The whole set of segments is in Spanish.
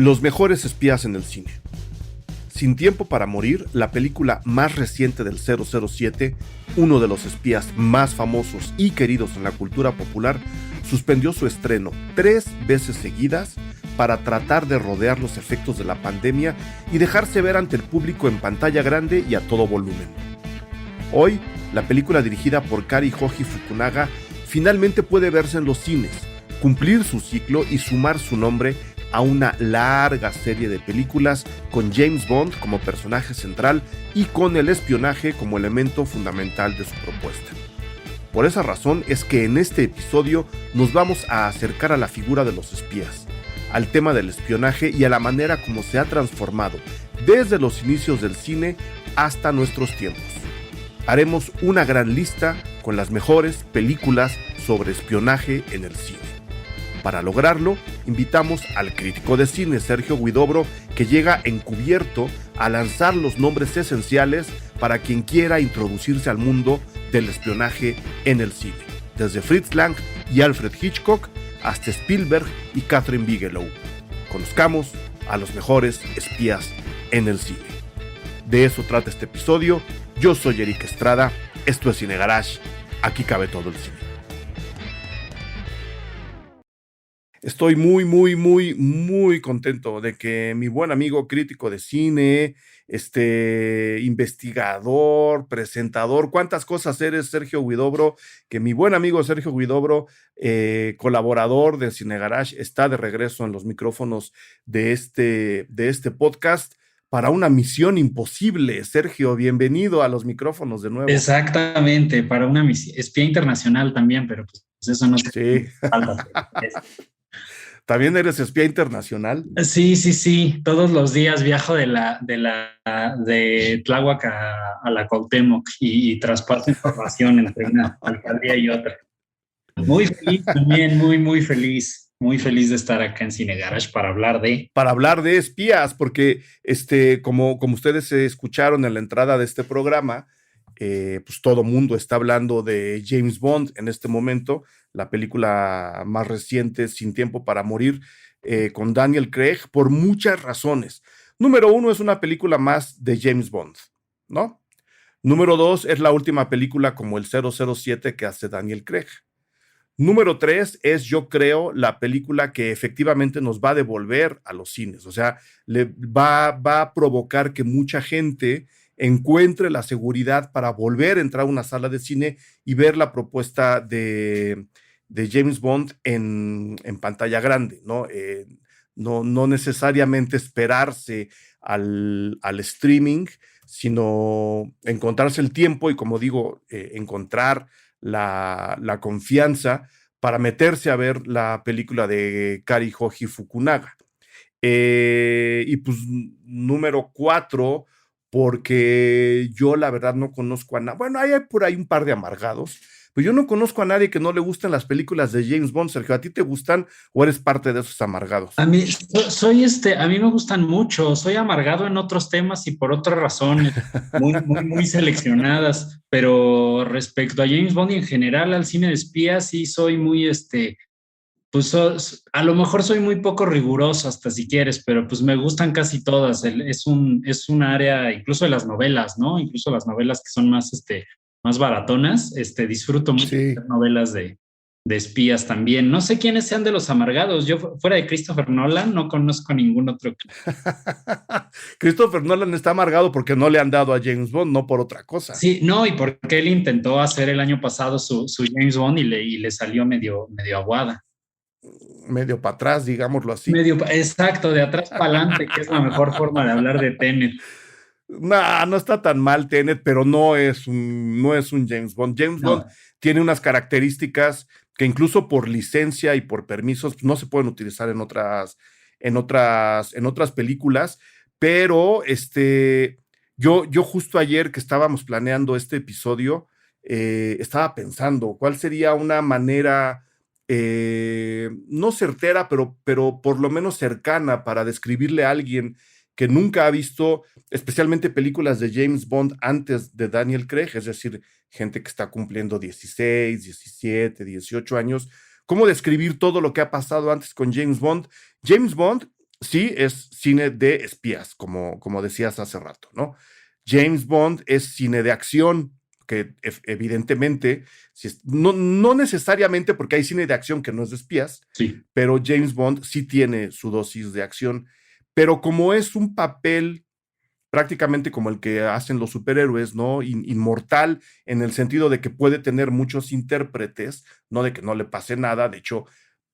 Los mejores espías en el cine. Sin tiempo para morir, la película más reciente del 007, uno de los espías más famosos y queridos en la cultura popular, suspendió su estreno 3 veces seguidas para tratar de rodear los efectos de la pandemia y dejarse ver ante el público en pantalla grande y a todo volumen. Hoy, la película dirigida por Cary Joji Fukunaga finalmente puede verse en los cines, cumplir su ciclo y sumar su nombre a una larga serie de películas con James Bond como personaje central y con el espionaje como elemento fundamental de su propuesta. Por esa razón es que en este episodio nos vamos a acercar a la figura de los espías, al tema del espionaje y a la manera como se ha transformado desde los inicios del cine hasta nuestros tiempos. Haremos una gran lista con las mejores películas sobre espionaje en el cine. Para lograrlo, invitamos al crítico de cine Sergio Huidobro, que llega encubierto a lanzar los nombres esenciales para quien quiera introducirse al mundo del espionaje en el cine, desde Fritz Lang y Alfred Hitchcock hasta Spielberg y Catherine Bigelow. Conozcamos a los mejores espías en el cine. De eso trata este episodio. Yo soy Eric Estrada, esto es Cine Garage, aquí cabe todo el cine. Estoy muy contento de que mi buen amigo crítico de cine, investigador, presentador, cuántas cosas eres, Sergio Huidobro, que mi buen amigo Sergio Huidobro, colaborador de Cine Garage, está de regreso en los micrófonos de este podcast para una misión imposible. Sergio, bienvenido a los micrófonos de nuevo. Exactamente, para una misión, espía internacional también, pero pues eso no Sí. falta. ¿También eres espía internacional? Sí, todos los días viajo de Tláhuac a la Cuauhtémoc y traspaso información entre una alcaldía y otra. Muy feliz también, muy feliz de estar acá en Cine Garage para hablar de espías, porque como ustedes escucharon en la entrada de este programa, pues todo mundo está hablando de James Bond en este momento, la película más reciente, Sin tiempo para morir, con Daniel Craig, por muchas razones. Número 1, es una película más de James Bond, ¿no? Número 2, es la última película como el 007 que hace Daniel Craig. Número 3 es, yo creo, la película que efectivamente nos va a devolver a los cines, o sea, va a provocar que mucha gente encuentre la seguridad para volver a entrar a una sala de cine y ver la propuesta de James Bond en pantalla grande, ¿no? No necesariamente esperarse al streaming, sino encontrarse el tiempo y, como digo, encontrar la confianza para meterse a ver la película de Cary Joji Fukunaga. Y pues número 4, porque yo la verdad no conozco a nadie. Bueno, hay por ahí un par de amargados, pero yo no conozco a nadie que no le gusten las películas de James Bond. Sergio, ¿a ti te gustan o eres parte de esos amargados? A mí, a mí me gustan mucho, soy amargado en otros temas y por otras razones muy seleccionadas, pero respecto a James Bond y en general al cine de espías, sí soy muy, pues a lo mejor soy muy poco riguroso hasta si quieres, pero pues me gustan casi todas. Es un área, incluso de las novelas, ¿no? Incluso las novelas que son más baratonas, disfruto mucho de novelas de espías también. No sé quiénes sean de los amargados. Yo, fuera de Christopher Nolan, no conozco ningún otro. Christopher Nolan está amargado porque no le han dado a James Bond, no por otra cosa. Sí, no, y porque él intentó hacer el año pasado su James Bond y le salió medio aguada. Medio para atrás, digámoslo así. Exacto, de atrás para adelante, que es la mejor forma de hablar de Tenet. No está tan mal Tenet, pero no es un James Bond. James Bond tiene unas características que incluso por licencia y por permisos no se pueden utilizar en otras películas, pero yo justo ayer que estábamos planeando este episodio, estaba pensando cuál sería una manera no certera, pero por lo menos cercana para describirle a alguien que nunca ha visto especialmente películas de James Bond antes de Daniel Craig, es decir, gente que está cumpliendo 16, 17, 18 años, cómo describir todo lo que ha pasado antes con James Bond. James Bond sí es cine de espías, como decías hace rato, ¿no? James Bond es cine de acción, que evidentemente, no necesariamente porque hay cine de acción que no es de espías, Sí. pero James Bond sí tiene su dosis de acción. Pero como es un papel prácticamente como el que hacen los superhéroes, ¿no? Inmortal en el sentido de que puede tener muchos intérpretes, no de que no le pase nada. De hecho,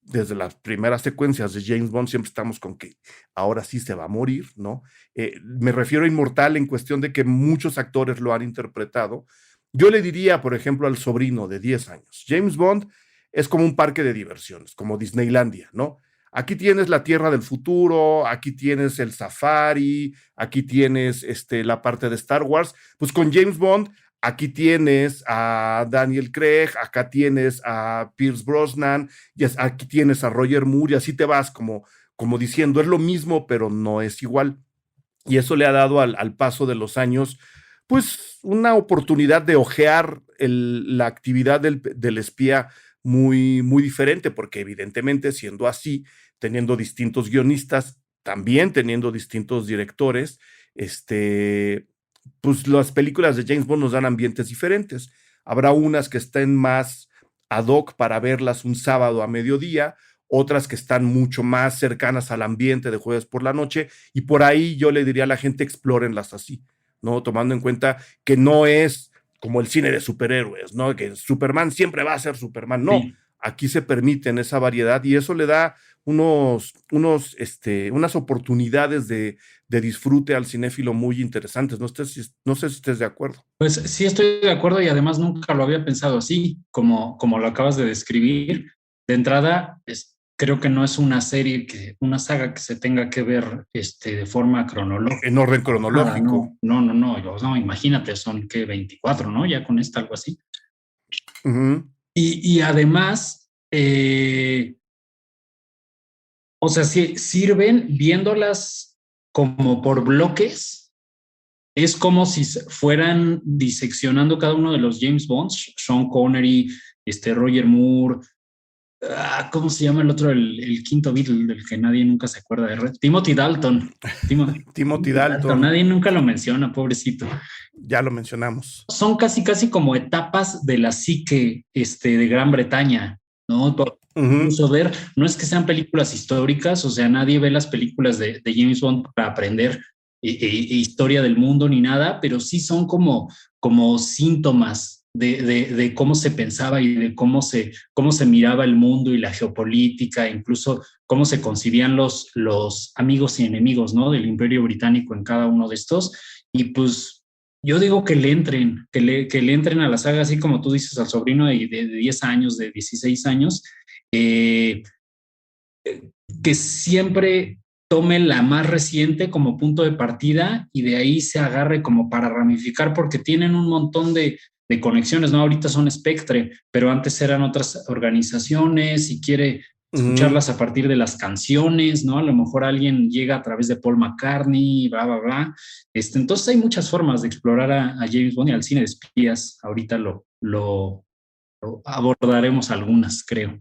desde las primeras secuencias de James Bond siempre estamos con que ahora sí se va a morir, ¿no? Me refiero a inmortal en cuestión de que muchos actores lo han interpretado. Yo le diría, por ejemplo, al sobrino de 10 años, James Bond es como un parque de diversiones, como Disneylandia, ¿no? Aquí tienes la Tierra del Futuro, aquí tienes el Safari, aquí tienes la parte de Star Wars. Pues con James Bond, aquí tienes a Daniel Craig, acá tienes a Pierce Brosnan, y aquí tienes a Roger Moore, y así te vas como diciendo, es lo mismo, pero no es igual. Y eso le ha dado al paso de los años, pues, una oportunidad de ojear la actividad del espía muy diferente, porque evidentemente siendo así, teniendo distintos guionistas, también teniendo distintos directores, pues las películas de James Bond nos dan ambientes diferentes. Habrá unas que estén más ad hoc para verlas un sábado a mediodía, otras que están mucho más cercanas al ambiente de jueves por la noche, y por ahí yo le diría a la gente, explórenlas así, ¿no? Tomando en cuenta que no es como el cine de superhéroes, ¿no? Que Superman siempre va a ser Superman, no. Sí. Aquí se permiten esa variedad y eso le da unas oportunidades de disfrute al cinéfilo muy interesantes. No sé si estés de acuerdo. Pues sí, estoy de acuerdo y además nunca lo había pensado así, como lo acabas de describir. De entrada, creo que no es una una saga que se tenga que ver de forma cronológica. En orden Nada, cronológico. no, imagínate, son que 24, ¿no? Ya con esta, algo así. Uh-huh. Y además, o sea, si sirven viéndolas como por bloques. Es como si fueran diseccionando cada uno de los James Bonds, Sean Connery, Roger Moore, ¿cómo se llama el otro, el quinto Beatle, del que nadie nunca se acuerda? Timothy Dalton. Timothy Dalton. Nadie nunca lo menciona, pobrecito. Ya lo mencionamos. Son casi como etapas de la psique de Gran Bretaña, ¿no? Incluso ver, no es que sean películas históricas, o sea, nadie ve las películas de James Bond para aprender historia del mundo ni nada, pero sí son como síntomas de cómo se pensaba y de cómo se miraba el mundo y la geopolítica, incluso cómo se concibían los amigos y enemigos, ¿no? Del Imperio Británico en cada uno de estos. Y pues yo digo que le entren, que le entren a la saga, así como tú dices, al sobrino de 10 años, de 16 años, que siempre tome la más reciente como punto de partida y de ahí se agarre como para ramificar, porque tienen un montón de conexiones, ¿no? Ahorita son Spectre, pero antes eran otras organizaciones y quiere escucharlas a partir de las canciones, ¿no? A lo mejor alguien llega a través de Paul McCartney, bla, bla, bla. Entonces hay muchas formas de explorar a James Bond y al cine de espías. Ahorita lo abordaremos algunas, creo.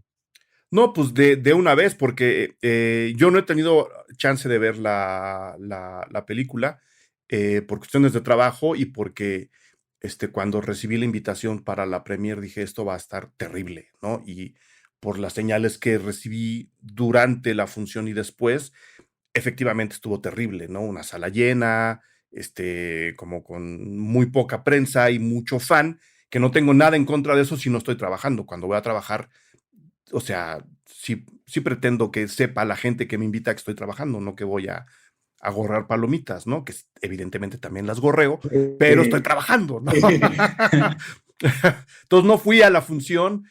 No, pues de una vez, porque yo no he tenido chance de ver la película por cuestiones de trabajo y porque cuando recibí la invitación para la premier dije esto va a estar terrible, ¿no? Y por las señales que recibí durante la función y después, efectivamente estuvo terrible, ¿no? Una sala llena, como con muy poca prensa y mucho fan, que no tengo nada en contra de eso si no estoy trabajando. Cuando voy a trabajar, o sea, sí pretendo que sepa la gente que me invita que estoy trabajando, no que voy a gorrar palomitas, ¿no? Que evidentemente también las gorreo, pero estoy trabajando, ¿no? Entonces no fui a la función,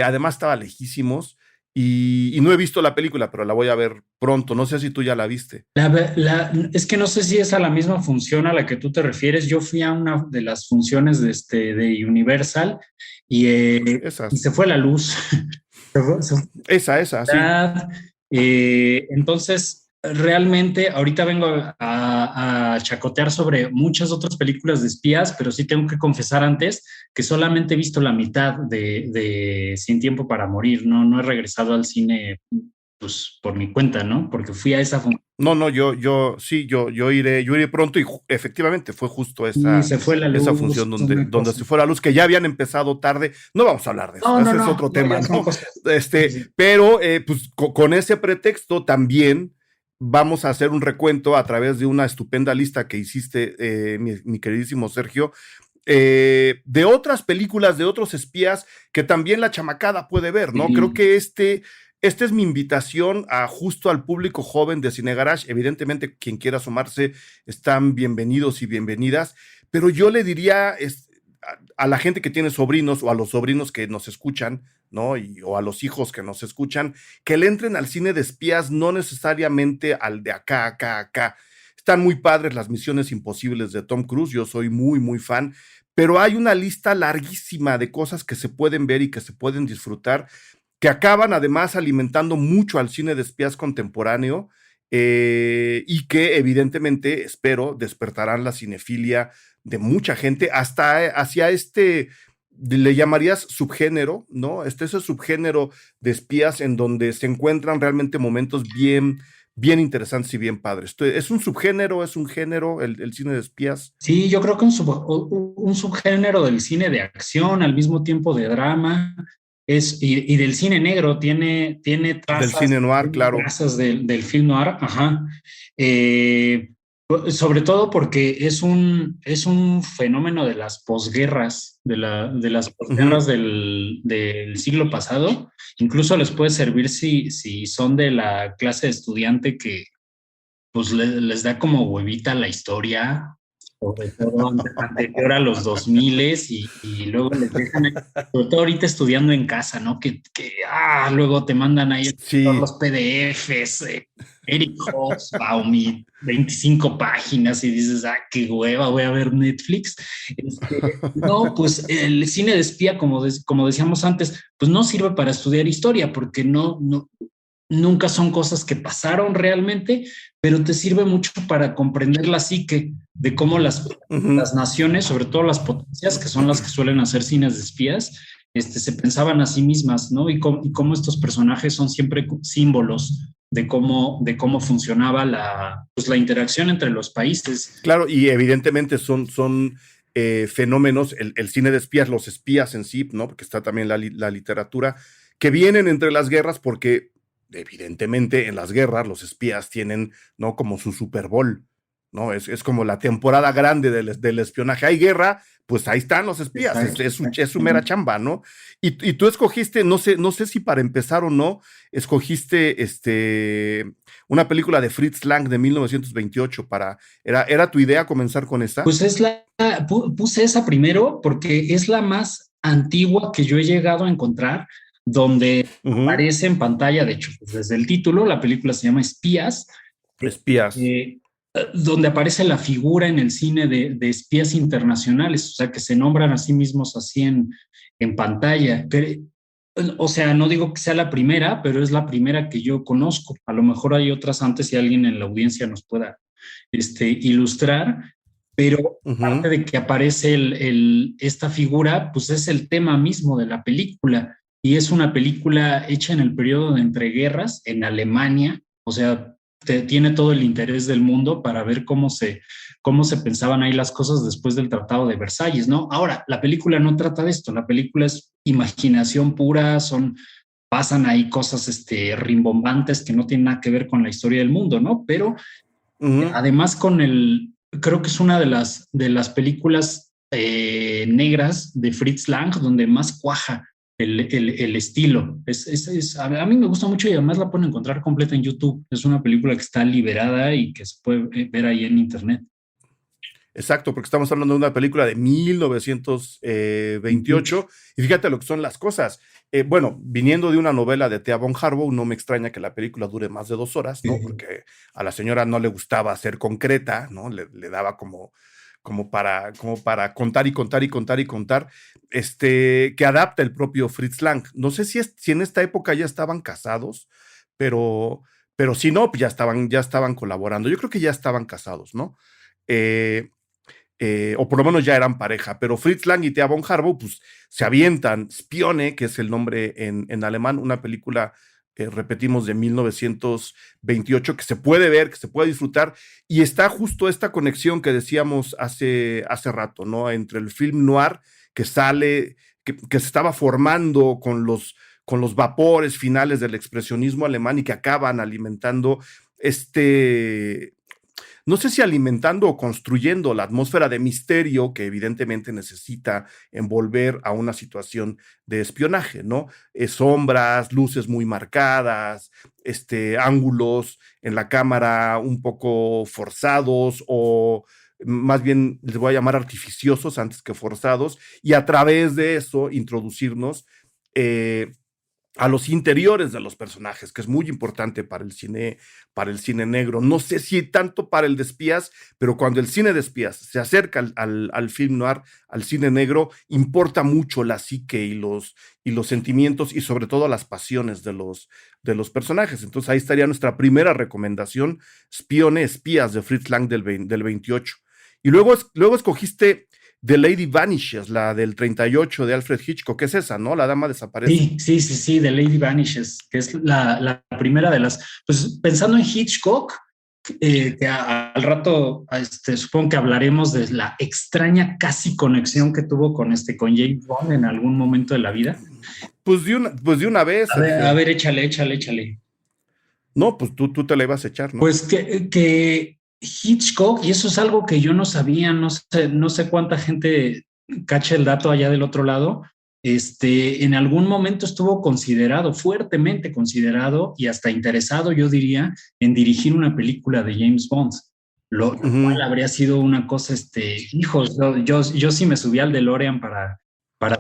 además estaba lejísimos y no he visto la película, pero la voy a ver pronto. No sé si tú ya la viste. Es que no sé si es a la misma función a la que tú te refieres. Yo fui a una de las funciones de Universal y se fue la luz. Esa, sí. Entonces, realmente ahorita vengo a chacotear sobre muchas otras películas de espías, pero sí tengo que confesar antes que solamente he visto la mitad de Sin Tiempo para Morir. No he regresado al cine pues por mi cuenta, ¿no? Porque fui a esa función No, no, yo iré pronto y efectivamente fue justo y esa, se fue la esa luz, función es donde, una donde cosa. se fue la luz, que ya habían empezado tarde. No vamos a hablar de eso, No, no, ese es no, otro no, tema, ya son ¿no? cosas. Sí, sí. Pero pues con ese pretexto también vamos a hacer un recuento a través de una estupenda lista que hiciste, mi queridísimo Sergio, de otras películas, de otros espías que también la chamacada puede ver, ¿no? Creo Sí. que esta es mi invitación a justo al público joven de Cine Garage. Evidentemente, quien quiera sumarse están bienvenidos y bienvenidas, pero yo le diría a la gente que tiene sobrinos o a los sobrinos que nos escuchan, ¿no? O a los hijos que nos escuchan, que le entren al cine de espías, no necesariamente al de acá, acá, acá. Están muy padres las Misiones Imposibles de Tom Cruise, yo soy muy, muy fan, pero hay una lista larguísima de cosas que se pueden ver y que se pueden disfrutar, que acaban además alimentando mucho al cine de espías contemporáneo, y que evidentemente, espero, despertarán la cinefilia de mucha gente hasta hacia le llamarías subgénero, ¿no? Ese subgénero de espías en donde se encuentran realmente momentos bien, bien interesantes y bien padres. ¿Es un subgénero, es un género el cine de espías? Sí, yo creo que un subgénero del cine de acción, al mismo tiempo de drama, y del cine negro, tiene Del trazas, cine noir, tiene claro. trazas del film noir, ajá. Eh, Sobre todo porque es un fenómeno de las posguerras, de las posguerras Ujú. del siglo pasado. Incluso les puede servir si son de la clase de estudiante que pues les da como huevita la historia, sobre todo anterior a los 2000 y luego les dejan, sobre todo ahorita estudiando en casa, ¿no? Luego te mandan ahí todos Sí. los PDFs, Eric Hobsbawm y 25 páginas y dices, qué hueva, voy a ver Netflix. No, pues el cine de espía, como decíamos antes, pues no sirve para estudiar historia porque nunca son cosas que pasaron realmente, pero te sirve mucho para comprender la psique de cómo Ujú. las naciones, sobre todo las potencias, que son las que suelen hacer cines de espías, se pensaban a sí mismas, ¿no? Y cómo estos personajes son siempre símbolos de cómo funcionaba pues, la interacción entre los países. Claro, y evidentemente son fenómenos, el cine de espías, los espías en sí, ¿no? Porque está también la literatura, que vienen entre las guerras porque evidentemente en las guerras los espías tienen, ¿no? Como su Super Bowl, ¿no? Es como la temporada grande del espionaje. Hay guerra, pues ahí están los espías, es su mera Exactamente. chamba, ¿no? Y tú escogiste, no sé si para empezar o no, escogiste una película de Fritz Lang de 1928 ¿era tu idea comenzar con esta? Pues puse esa primero porque es la más antigua que yo he llegado a encontrar, donde Ujú. aparece en pantalla, de hecho, pues desde el título, la película se llama Espías, Espías. eh, donde aparece la figura en el cine de espías internacionales, o sea, que se nombran a sí mismos así en pantalla. O sea, no digo que sea la primera, pero es la primera que yo conozco. A lo mejor hay otras antes y alguien en la audiencia nos pueda ilustrar, pero parte Ujú. de que aparece esta figura, pues es el tema mismo de la película. Y es una película hecha en el periodo de entreguerras en Alemania, o sea, tiene todo el interés del mundo para ver cómo se pensaban ahí las cosas después del Tratado de Versalles, ¿no? Ahora, la película no trata de esto, la película es imaginación pura, pasan ahí cosas rimbombantes que no tienen nada que ver con la historia del mundo, ¿no? Pero Ujú. además creo que es una de las películas negras de Fritz Lang donde más cuaja el estilo. A mí me gusta mucho y además la pueden encontrar completa en YouTube. Es una película que está liberada y que se puede ver ahí en internet. Exacto, porque estamos hablando de una película de 1928 y fíjate lo que son las cosas. Bueno, viniendo de una novela de Thea von Harbaugh, no me extraña que la película dure más de 2 horas, ¿no? Porque a la señora no le gustaba ser concreta, ¿no? Le daba como para contar y contar y contar y contar, que adapta el propio Fritz Lang. No sé si en esta época ya estaban casados, pero, pero si no, pues ya estaban colaborando. Yo creo que ya estaban casados, ¿no? Eh, o por lo menos ya eran pareja, pero Fritz Lang y Thea von Harbaugh, pues se avientan Spione, que es el nombre en alemán, una película repetimos, de 1928, que se puede ver, que se puede disfrutar, y está justo esta conexión que decíamos hace rato, ¿no? Entre el film noir que sale, que se estaba formando con los vapores finales del expresionismo alemán y que acaban alimentando no sé si alimentando o construyendo la atmósfera de misterio que evidentemente necesita envolver a una situación de espionaje, ¿no? Sombras, luces muy marcadas, ángulos en la cámara un poco forzados o más bien les voy a llamar artificiosos antes que forzados, y a través de eso introducirnos a los interiores de los personajes, que es muy importante para el cine negro. No sé si tanto para el de espías, pero cuando el cine de espías se acerca al film noir, al cine negro, importa mucho la psique y los sentimientos y sobre todo las pasiones de los personajes. Entonces ahí estaría nuestra primera recomendación, Espías de Fritz Lang del 28. Y luego escogiste The Lady Vanishes, la del 38 de Alfred Hitchcock, que es esa, ¿no? La dama desaparece. Sí, The Lady Vanishes, que es la primera de las... Pues pensando en Hitchcock, que al rato supongo que hablaremos de la extraña casi conexión que tuvo con James Bond en algún momento de la vida. Pues de una vez. A ver, échale. No, pues tú te la ibas a echar, ¿no? Pues que Hitchcock, y eso es algo que yo no sabía, no sé cuánta gente cacha el dato allá del otro lado, en algún momento estuvo fuertemente considerado y hasta interesado, yo diría, en dirigir una película de James Bond. Lo cual habría sido una cosa, hijos, yo sí me subí al DeLorean para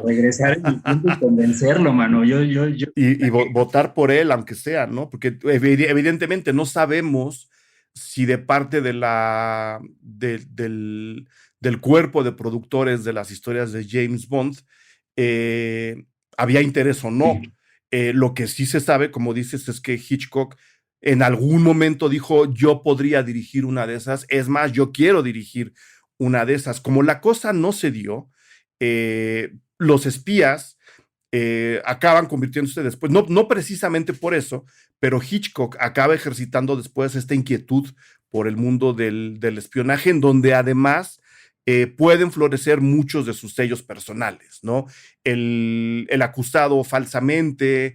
regresar y convencerlo, mano. Y votar por él, aunque sea, ¿no? Porque evidentemente no sabemos si de parte del cuerpo de productores de las historias de James Bond había interés o no. Lo que sí se sabe, como dices, es que Hitchcock en algún momento dijo, yo podría dirigir una de esas, es más, yo quiero dirigir una de esas. Como la cosa no se dio, los espías acaban convirtiéndose después, no precisamente por eso, pero Hitchcock acaba ejercitando después esta inquietud por el mundo del espionaje, en donde además pueden florecer muchos de sus sellos personales, ¿no? El acusado falsamente,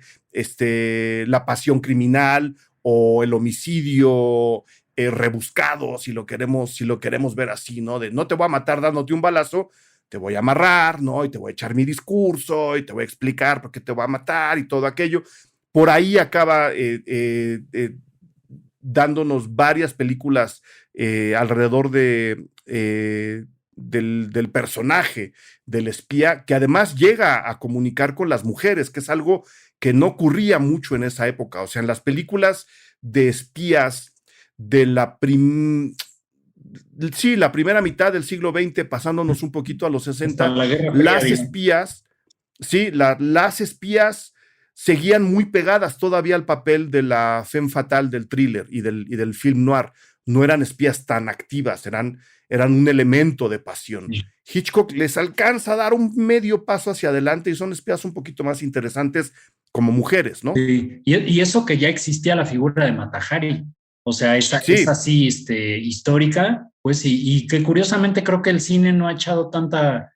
la pasión criminal o el homicidio rebuscado, si lo queremos ver así, ¿no? De no te voy a matar dándote un balazo, te voy a amarrar, ¿no? Y te voy a echar mi discurso y te voy a explicar por qué te voy a matar y todo aquello. Por ahí acaba dándonos varias películas alrededor del personaje del espía, que además llega a comunicar con las mujeres, que es algo que no ocurría mucho en esa época. O sea, en las películas de espías de la primera mitad del siglo XX, pasándonos un poquito a los 60, las espías seguían muy pegadas todavía al papel de la femme fatale del thriller y del film noir. No eran espías tan activas, eran un elemento de pasión. Sí. Hitchcock les alcanza a dar un medio paso hacia adelante y son espías un poquito más interesantes como mujeres, ¿no? Sí. Y eso que ya existía la figura de Mata Hari, o sea, esa sí, histórica, pues, y que curiosamente creo que el cine no ha echado tanta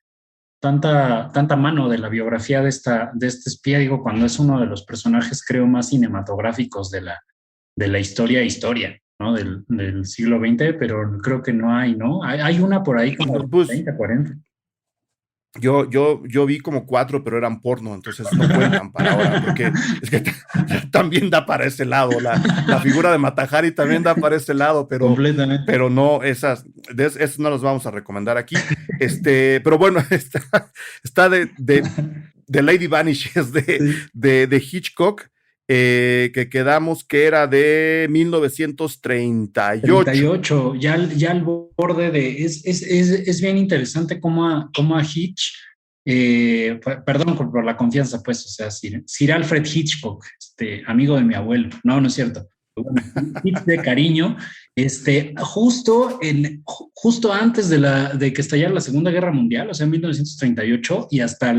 mano de la biografía de este espía, digo, cuando es uno de los personajes, creo, más cinematográficos de la historia, ¿no? Del siglo XX, pero creo que no hay, ¿no? Hay una por ahí como pues, 30, 40. Yo vi como 4, pero eran porno, entonces no cuentan para ahora, porque es que también da para ese lado, la figura de Mata Hari también da para ese lado, pero no, esas no las vamos a recomendar aquí, pero bueno, está de Lady Vanishes de Hitchcock, que quedamos que era de 1938. 38, ya al borde de... Es bien interesante cómo a Hitch, perdón por la confianza, pues, o sea, Sir Alfred Hitchcock, amigo de mi abuelo, no es cierto, Hitch de cariño, justo antes de que estallara la Segunda Guerra Mundial, o sea, en 1938, y hasta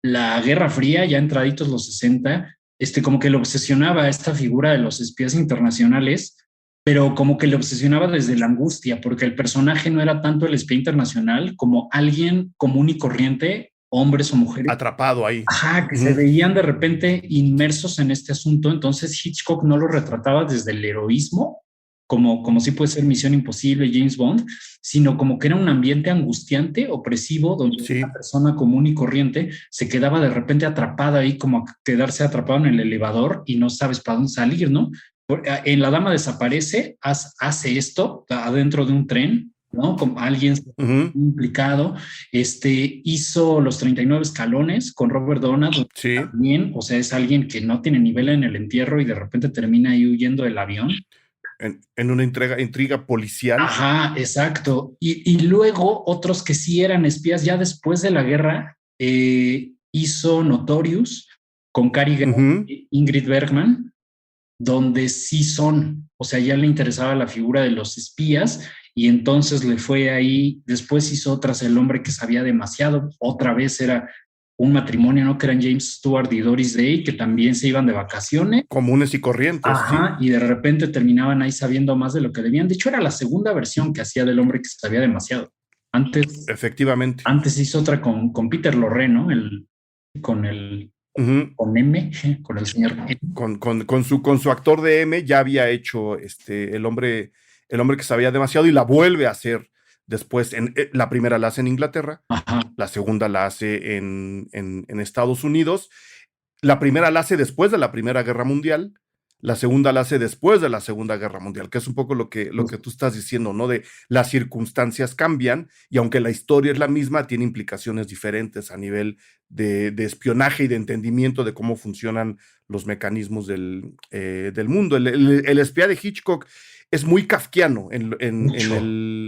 la Guerra Fría, ya entraditos los 60, como que le obsesionaba esta figura de los espías internacionales, pero como que le obsesionaba desde la angustia, porque el personaje no era tanto el espía internacional como alguien común y corriente, hombres o mujeres. Atrapado ahí. Ajá, que se veían de repente inmersos en este asunto. Entonces Hitchcock no lo retrataba desde el heroísmo, como si puede ser Misión Imposible, James Bond, sino como que era un ambiente angustiante, opresivo, donde una persona común y corriente se quedaba de repente atrapada ahí, como quedarse atrapado en el elevador y no sabes para dónde salir, ¿no? En La Dama Desaparece, hace esto adentro de un tren, ¿no? Como alguien implicado, hizo Los 39 Escalones con Robert Donald, también, o sea, es alguien que no tiene nivel en el entierro y de repente termina ahí huyendo del avión. En una intriga policial. Ajá, exacto. Y luego otros que sí eran espías ya después de la guerra, hizo Notorious con Cary Grant y Ingrid Bergman, donde sí son, o sea, ya le interesaba la figura de los espías y entonces le fue ahí. Después hizo otras, El hombre que sabía demasiado, otra vez era un matrimonio, ¿no? Que eran James Stewart y Doris Day, que también se iban de vacaciones. Comunes y corrientes. Ajá, y de repente terminaban ahí sabiendo más de lo que debían. De hecho, era la segunda versión que hacía del hombre que sabía demasiado. Antes. Efectivamente. Antes hizo otra con Peter Lorre, ¿no? Con M, con el señor M. Con su actor de M ya había hecho el hombre que sabía demasiado y la vuelve a hacer. Después, la primera la hace en Inglaterra, la segunda la hace en Estados Unidos, la primera la hace después de la Primera Guerra Mundial, la segunda la hace después de la Segunda Guerra Mundial, que es un poco lo que tú estás diciendo, ¿no? De las circunstancias cambian y aunque la historia es la misma, tiene implicaciones diferentes a nivel de espionaje y de entendimiento de cómo funcionan los mecanismos del mundo. El espía de Hitchcock es muy kafkiano en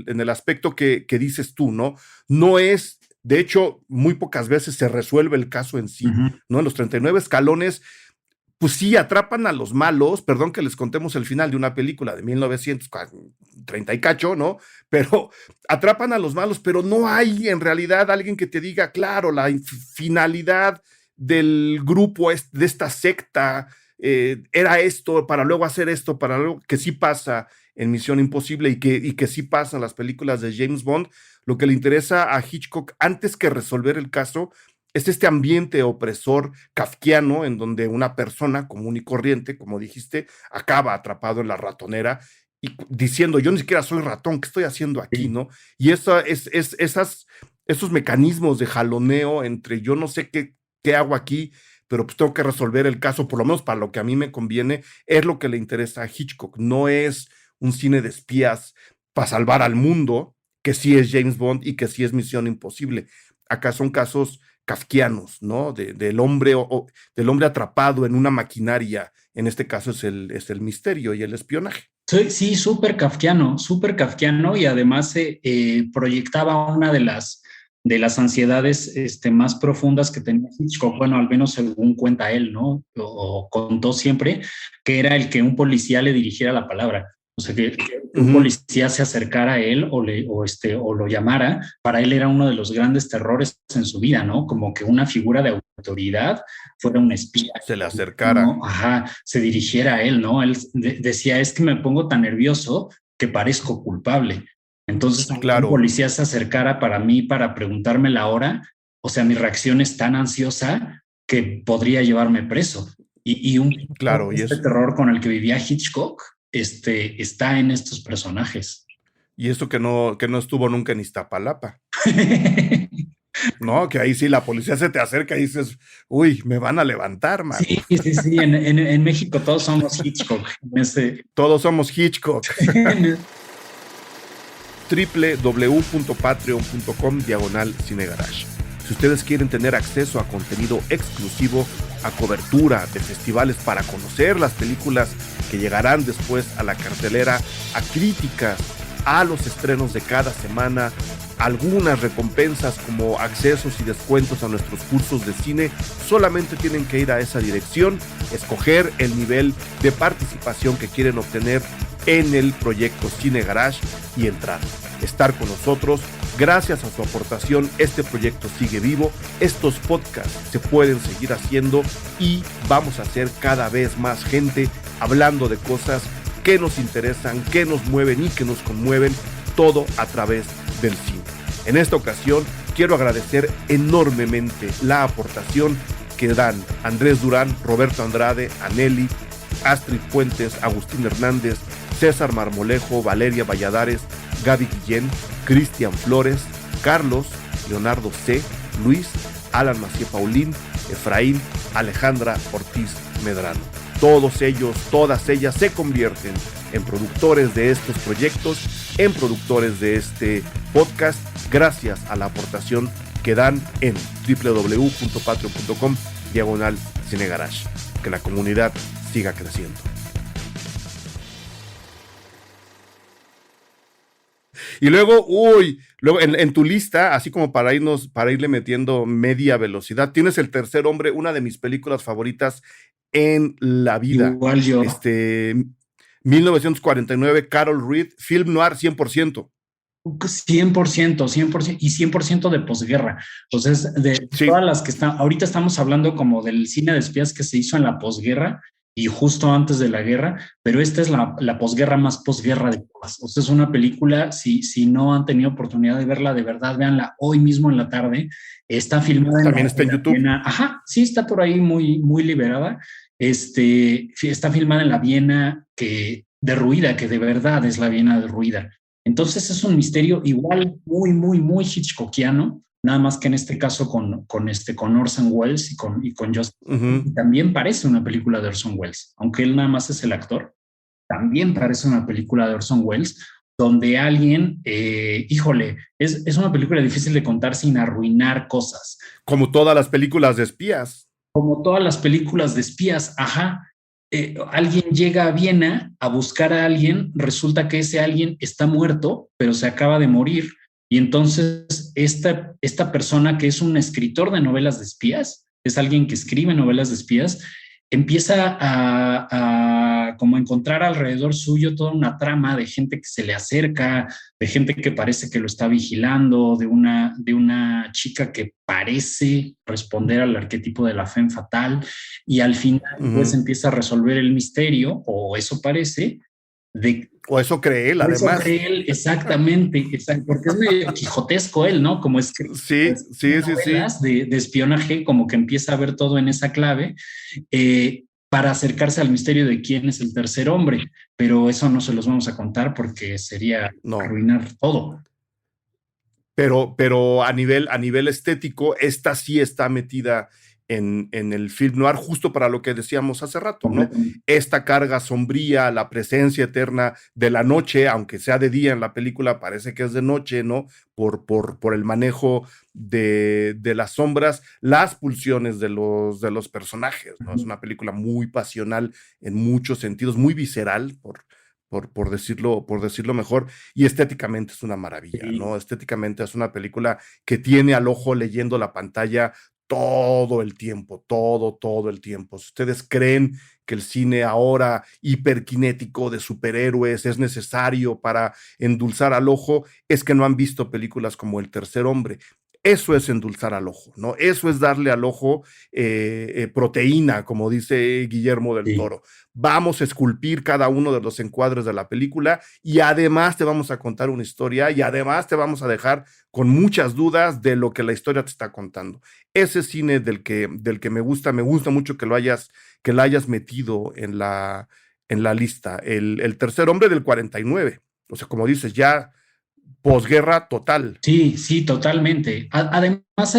el aspecto que dices tú, ¿no? No es, de hecho, muy pocas veces se resuelve el caso en sí, ¿no? En Los 39 Escalones, pues sí, atrapan a los malos, perdón que les contemos el final de una película de 1930 y cacho, ¿no? Pero atrapan a los malos, pero no hay en realidad alguien que te diga, claro, la finalidad del grupo de esta secta era esto, para luego hacer esto, para luego, que sí pasa en Misión Imposible y que sí pasa en las películas de James Bond. Lo que le interesa a Hitchcock, antes que resolver el caso, es este ambiente opresor kafkiano en donde una persona común y corriente, como dijiste, acaba atrapado en la ratonera y diciendo, yo ni siquiera soy ratón, ¿qué estoy haciendo aquí, no? Y esos mecanismos de jaloneo entre yo no sé qué hago aquí, pero pues tengo que resolver el caso, por lo menos para lo que a mí me conviene, es lo que le interesa a Hitchcock. No es un cine de espías para salvar al mundo, que sí es James Bond y que sí es Misión Imposible. Acá son casos kafkianos, ¿no? Del hombre atrapado en una maquinaria. En este caso es el misterio y el espionaje. Sí, súper kafkiano, y además proyectaba una de las ansiedades más profundas que tenía Hitchcock, bueno, al menos según cuenta él, ¿no? O contó siempre, que era el que un policía le dirigiera la palabra. O sea, que un policía se acercara a él o lo llamara, para él era uno de los grandes terrores en su vida, ¿no? Como que una figura de autoridad fuera un espía. Se le acercara. ¿No? Ajá, se dirigiera a él, ¿no? Él decía, es que me pongo tan nervioso que parezco culpable. Entonces, claro, un policía se acercara para mí para preguntarme la hora, o sea, mi reacción es tan ansiosa que podría llevarme preso. Y terror con el que vivía Hitchcock está en estos personajes. Y esto que no estuvo nunca en Iztapalapa. No, que ahí sí la policía se te acerca y dices, uy, me van a levantar, man. Sí, en México todos somos Hitchcock. Todos somos Hitchcock. www.patreon.com/cinegarage. Si ustedes quieren tener acceso a contenido exclusivo, a cobertura de festivales para conocer las películas que llegarán después a la cartelera, a críticas, a los estrenos de cada semana, algunas recompensas como accesos y descuentos a nuestros cursos de cine, solamente tienen que ir a esa dirección, escoger el nivel de participación que quieren obtener en el proyecto Cine Garage y entrar, estar con nosotros Gracias a su aportación, este proyecto sigue vivo, estos podcasts se pueden seguir haciendo y vamos a ser cada vez más gente hablando de cosas que nos interesan, que nos mueven y que nos conmueven, todo a través del cine. En esta ocasión, quiero agradecer enormemente la aportación que dan Andrés Durán, Roberto Andrade, Aneli, Astrid Puentes, Agustín Hernández, César Marmolejo, Valeria Valladares, Gaby Guillén, Cristian Flores, Carlos, Leonardo C., Luis, Alan Macié Paulín, Efraín, Alejandra Ortiz Medrano. Todos ellos, todas ellas se convierten en productores de estos proyectos, en productores de este podcast, gracias a la aportación que dan en www.patreon.com/cinegarage. Que la comunidad siga creciendo. Y luego, en tu lista, así como para irle metiendo media velocidad, tienes El tercer hombre, una de mis películas favoritas en la vida. Igual yo. 1949, Carol Reed, film noir 100%. 100% y 100% de posguerra. Entonces, de todas las que están, ahorita estamos hablando como del cine de espías que se hizo en la posguerra y justo antes de la guerra, pero esta es la posguerra más posguerra de todas. O sea, es una película, si no han tenido oportunidad de verla, de verdad, véanla hoy mismo en la tarde. Está filmada. También está en YouTube. Ajá, sí, está por ahí muy liberada. Está filmada en la Viena derruida, que de verdad es la Viena derruida. Entonces es un misterio igual muy hitchcockiano, nada más que en este caso con Orson Welles y con Justin. Y también parece una película de Orson Welles, aunque él nada más es el actor, también parece una película de Orson Welles, donde alguien, es una película difícil de contar sin arruinar cosas. Como todas las películas de espías. Como todas las películas de espías, ajá. Alguien llega a Viena a buscar a alguien, resulta que ese alguien está muerto, pero se acaba de morir. Y entonces esta persona, que es un escritor de novelas de espías, es alguien que escribe novelas de espías, empieza a como encontrar alrededor suyo toda una trama de gente que se le acerca, de gente que parece que lo está vigilando, de una chica que parece responder al arquetipo de la femme fatale, y al final pues empieza a resolver el misterio, o eso parece, o eso cree él, además. Eso cree él, exactamente, porque es medio quijotesco él, ¿no? Como es que sí. De espionaje, como que empieza a ver todo en esa clave, para acercarse al misterio de quién es el tercer hombre, pero eso no se los vamos a contar porque sería arruinar todo. Pero a nivel estético, esta sí está metida en el film noir, justo para lo que decíamos hace rato, ¿no? Esta carga sombría, la presencia eterna de la noche, aunque sea de día en la película, parece que es de noche, ¿no? Por el manejo de las sombras, las pulsiones de los personajes, ¿no? Es una película muy pasional en muchos sentidos, muy visceral, por decirlo mejor, y estéticamente es una maravilla, ¿no? Estéticamente es una película que tiene al ojo leyendo la pantalla todo el tiempo. Si ustedes creen que el cine ahora hiperkinético de superhéroes es necesario para endulzar al ojo, es que no han visto películas como El tercer hombre. Eso es endulzar al ojo, ¿no? Eso es darle al ojo proteína, como dice Guillermo del Toro. Vamos a esculpir cada uno de los encuadres de la película y además te vamos a contar una historia y además te vamos a dejar con muchas dudas de lo que la historia te está contando. Ese cine del que me gusta mucho que lo hayas metido en la lista. El tercer hombre del 49. O sea, como dices, ya posguerra total. Sí, totalmente. Además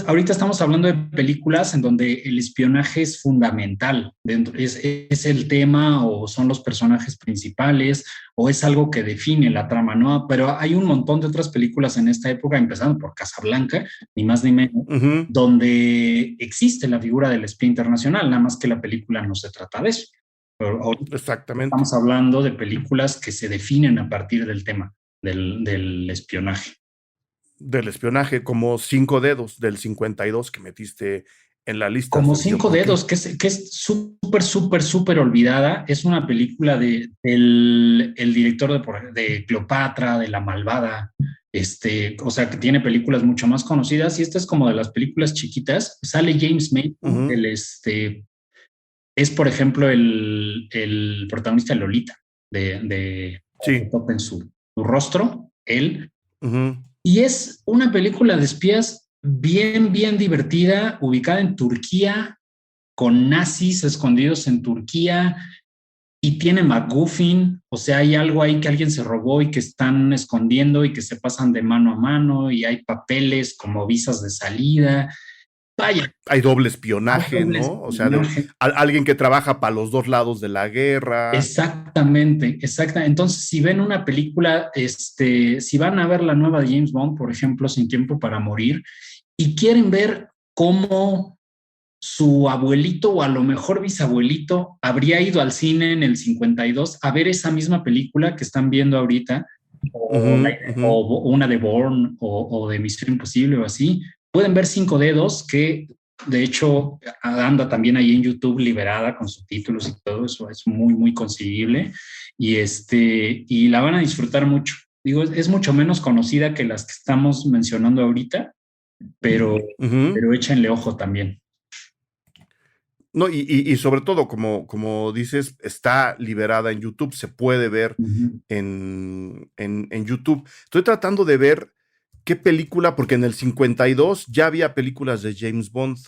ahorita estamos hablando de películas en donde el espionaje es fundamental, es el tema o son los personajes principales o es algo que define la trama, ¿no? Pero hay un montón de otras películas en esta época, empezando por Casablanca, ni más ni menos, donde existe la figura del espía internacional, nada más que la película no se trata de eso. Pero exactamente. Estamos hablando de películas que se definen a partir del tema del espionaje. Del espionaje, como Cinco Dedos del 52 que metiste en la lista. Como Cinco Dedos, que es súper olvidada. Es una película del director de Cleopatra, de La Malvada, o sea, que tiene películas mucho más conocidas, y esta es como de las películas chiquitas. Sale James Mason, Ujú. es por ejemplo el protagonista de Lolita, de Sí. Top en su rostro, él. Ujú. Y es una película de espías bien, bien divertida, ubicada en Turquía, con nazis escondidos en Turquía, y tiene MacGuffin, o sea, hay algo ahí que alguien se robó y que están escondiendo y que se pasan de mano a mano, y hay papeles como visas de salida. Vaya, Hay doble hay espionaje, doble ¿no? O sea, de espionaje. alguien que trabaja para los dos lados de la guerra. Exactamente, exacta. Entonces, si ven una película, si van a ver la nueva de James Bond, por ejemplo, Sin Tiempo para Morir, y quieren ver cómo su abuelito o a lo mejor bisabuelito habría ido al cine en el 52 a ver esa misma película que están viendo ahorita, o, Ujú, ujú. o una de Bourne o de Misión Imposible o así, pueden ver Cinco Dedos, que de hecho anda también ahí en YouTube liberada con subtítulos y todo eso, es muy, muy conseguible, y la van a disfrutar mucho. Digo, es mucho menos conocida que las que estamos mencionando ahorita, pero, Ujú. pero échenle ojo también. No, y sobre todo, como dices, está liberada en YouTube, se puede ver Ujú. en YouTube. Estoy tratando de ver qué película, porque en el 52 ya había películas de James Bond.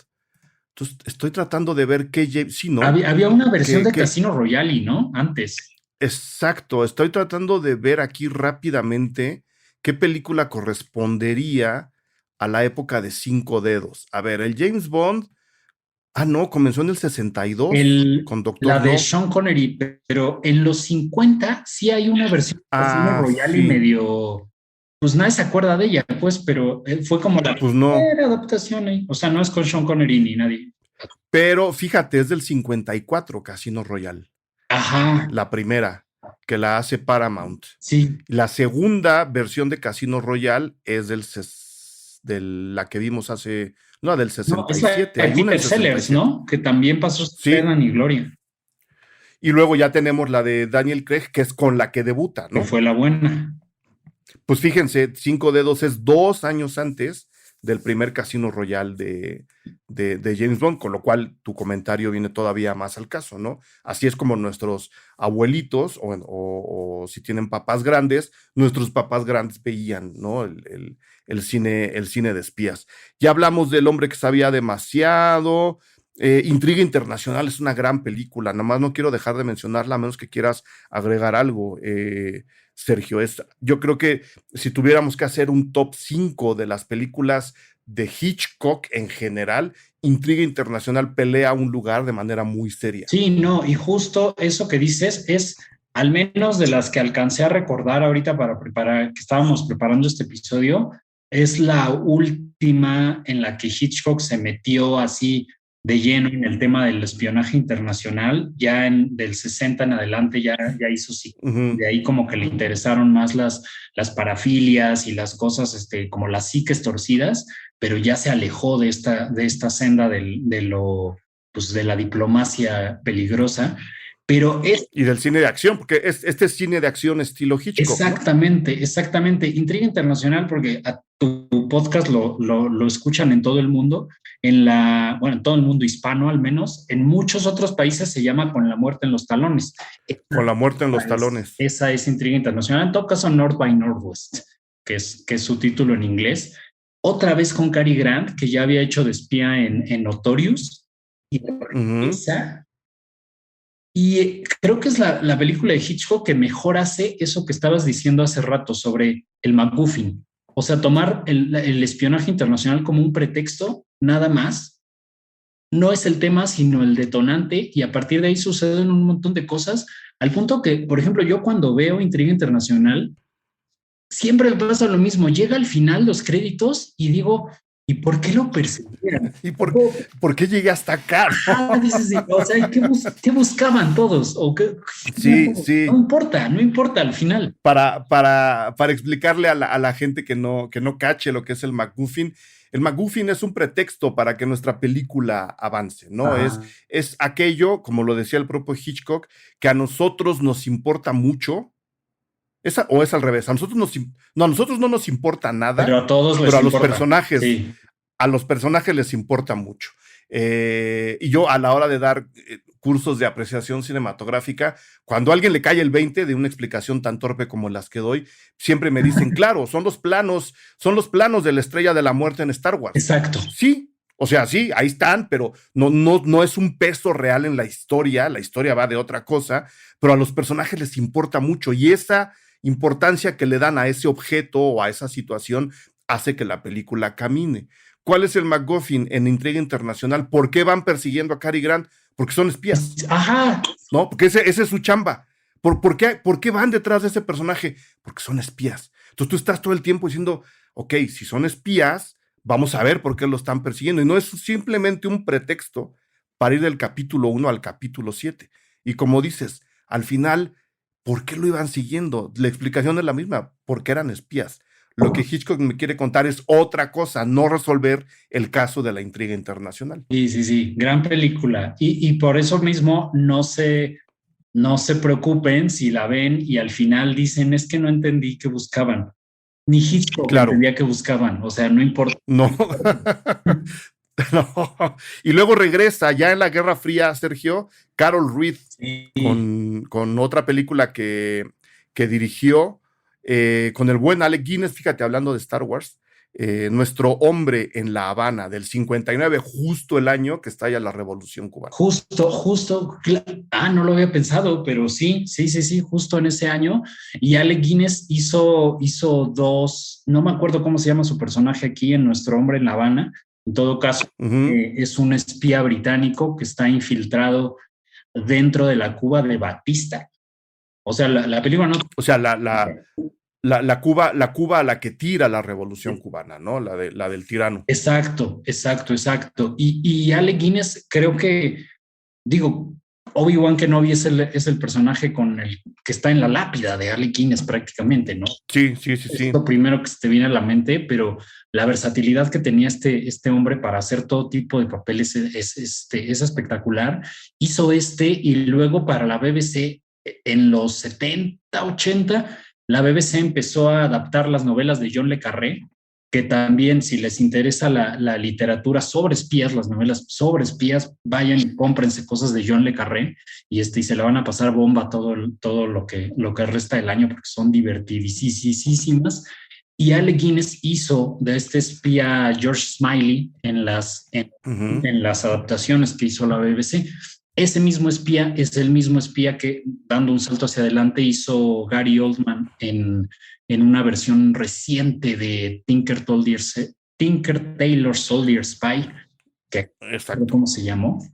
Entonces, estoy tratando de ver qué James, sí, ¿no? Había una versión de Que Casino Royale, ¿no? Antes. exacto, estoy tratando de ver aquí rápidamente qué película correspondería a la época de Cinco Dedos. A ver, el James Bond, no, comenzó en el 62 con La Doctor de No. Sean Connery, pero en los 50 sí hay una versión de Casino Ah, Royale y sí, medio, pues nadie se acuerda de ella, pues, pero fue como la pues no. primera adaptación ahí. O sea, no es con Sean Connery ni nadie. Pero fíjate, es del 54 Casino Royale, Ajá, la primera, que la hace Paramount. sí. La segunda versión de Casino Royale es de la que vimos hace, no, del No, sesenta es y la siete de Hay una en Peter sesenta y Sellers, siete ¿no? Que también pasó sin Sí, pena ni gloria, y luego ya tenemos la de Daniel Craig, que es con la que debuta, que ¿no? fue la buena. Pues fíjense, Cinco Dedos es 2 años antes del primer Casino Royale de James Bond, con lo cual tu comentario viene todavía más al caso, ¿no? Así es como nuestros abuelitos, o si tienen papás grandes, nuestros papás grandes veían, ¿no? El cine de espías. Ya hablamos del hombre que sabía demasiado. Intriga Internacional es una gran película, nada más no quiero dejar de mencionarla a menos que quieras agregar algo. Sergio, yo creo que si tuviéramos que hacer un top 5 de las películas de Hitchcock en general, Intriga Internacional pelea un lugar de manera muy seria. Sí, no, y justo eso que dices es, al menos de las que alcancé a recordar ahorita para preparar, que estábamos preparando este episodio, es la última en la que Hitchcock se metió así de lleno en el tema del espionaje internacional, ya del 60 en adelante ya hizo sí. Ujú. De ahí como que le interesaron más las parafilias y las cosas, como las psiques torcidas, pero ya se alejó de esta senda de lo pues, de la diplomacia peligrosa, pero es Y del cine de acción, porque este es cine de acción estilo Hitchcock, ¿no? exactamente, exactamente, intriga internacional, porque a tu podcast lo escuchan en todo el mundo, bueno, en todo el mundo hispano al menos, en muchos otros países se llama Con la muerte en los talones. Con la muerte en los Esa es, talones. esa es intriga internacional, en todo caso North by Northwest, que es su título en inglés. Otra vez con Cary Grant, que ya había hecho de espía en Notorious, y Ujú. esa. Y creo que es la película de Hitchcock que mejor hace eso que estabas diciendo hace rato sobre el MacGuffin. O sea, tomar el espionaje internacional como un pretexto, nada más. No es el tema, sino el detonante, y a partir de ahí suceden un montón de cosas, al punto que, por ejemplo, yo cuando veo Intriga Internacional, siempre me pasa lo mismo. Llega al final los créditos y digo, ¿y por qué lo persiguieron? ¿Y por qué llegué hasta acá? Ah, dices, sí, o sea, ¿qué buscaban todos? ¿O qué? Sí, No sí. importa, no importa al final. Para explicarle a la gente que no cache lo que es el MacGuffin es un pretexto para que nuestra película avance, ¿no? Ajá. Es aquello, como lo decía el propio Hitchcock, que a nosotros nos importa mucho, O es al revés. A nosotros no nos importa nada, pero a todos les pero importa. Sí. a los personajes les importa mucho. Y yo, a la hora de dar cursos de apreciación cinematográfica, cuando a alguien le cae el 20 de una explicación tan torpe como las que doy, siempre me dicen, claro, son los planos de la Estrella de la Muerte en Star Wars. Exacto. Sí, o sea, sí, ahí están, pero no es un peso real en la historia va de otra cosa, pero a los personajes les importa mucho, y esa importancia que le dan a ese objeto o a esa situación hace que la película camine. ¿Cuál es el MacGuffin en Intriga Internacional? ¿Por qué van persiguiendo a Cary Grant? Porque son espías. Ajá. ¿No? Porque ese es su chamba. ¿Por qué van detrás de ese personaje? Porque son espías. Entonces tú estás todo el tiempo diciendo, ok, si son espías, vamos a ver por qué lo están persiguiendo. Y no es simplemente un pretexto para ir del capítulo 1 al capítulo 7. Y como dices, al final, ¿por qué lo iban siguiendo? La explicación es la misma, porque eran espías. Lo que Hitchcock me quiere contar es otra cosa, no resolver el caso de la Intriga Internacional. Sí, gran película. Y por eso mismo no se preocupen si la ven y al final dicen, es que no entendí qué buscaban. Ni Hitchcock entendía qué buscaban, o sea, no importa. No. No. Y luego regresa ya en la Guerra Fría, Sergio, Carol Reed, sí, con otra película que dirigió, con el buen Alec Guinness, fíjate, hablando de Star Wars, Nuestro hombre en La Habana, del 59, justo el año que estalla la Revolución Cubana. Justo, no lo había pensado, pero sí, justo en ese año. Y Alec Guinness hizo dos, no me acuerdo cómo se llama su personaje aquí en Nuestro hombre en La Habana. En todo caso, es un espía británico que está infiltrado dentro de la Cuba de Batista. O sea, la película no... O sea, la Cuba a la que tira la Revolución Cubana, ¿no? La del tirano. Exacto. Y Alec Guinness, creo que, Obi-Wan Kenobi es el personaje con el que está en la lápida de Alec Guinness prácticamente, ¿no? Sí. Es lo primero que se te viene a la mente, pero la versatilidad que tenía este hombre para hacer todo tipo de papeles es espectacular. Hizo y luego para la BBC en los 70, 80, la BBC empezó a adaptar las novelas de John le Carré, que también, si les interesa la literatura sobre espías, las novelas sobre espías, vayan y cómprense cosas de John le Carré y se le van a pasar bomba todo lo que resta del año, porque son divertidísimas. Y Alec Guinness hizo de este espía George Smiley en las adaptaciones que hizo la BBC. Ese mismo espía es el mismo espía que, dando un salto hacia adelante, hizo Gary Oldman en una versión reciente de Tinker Tailor Soldier Spy, que no sé cómo se llamó,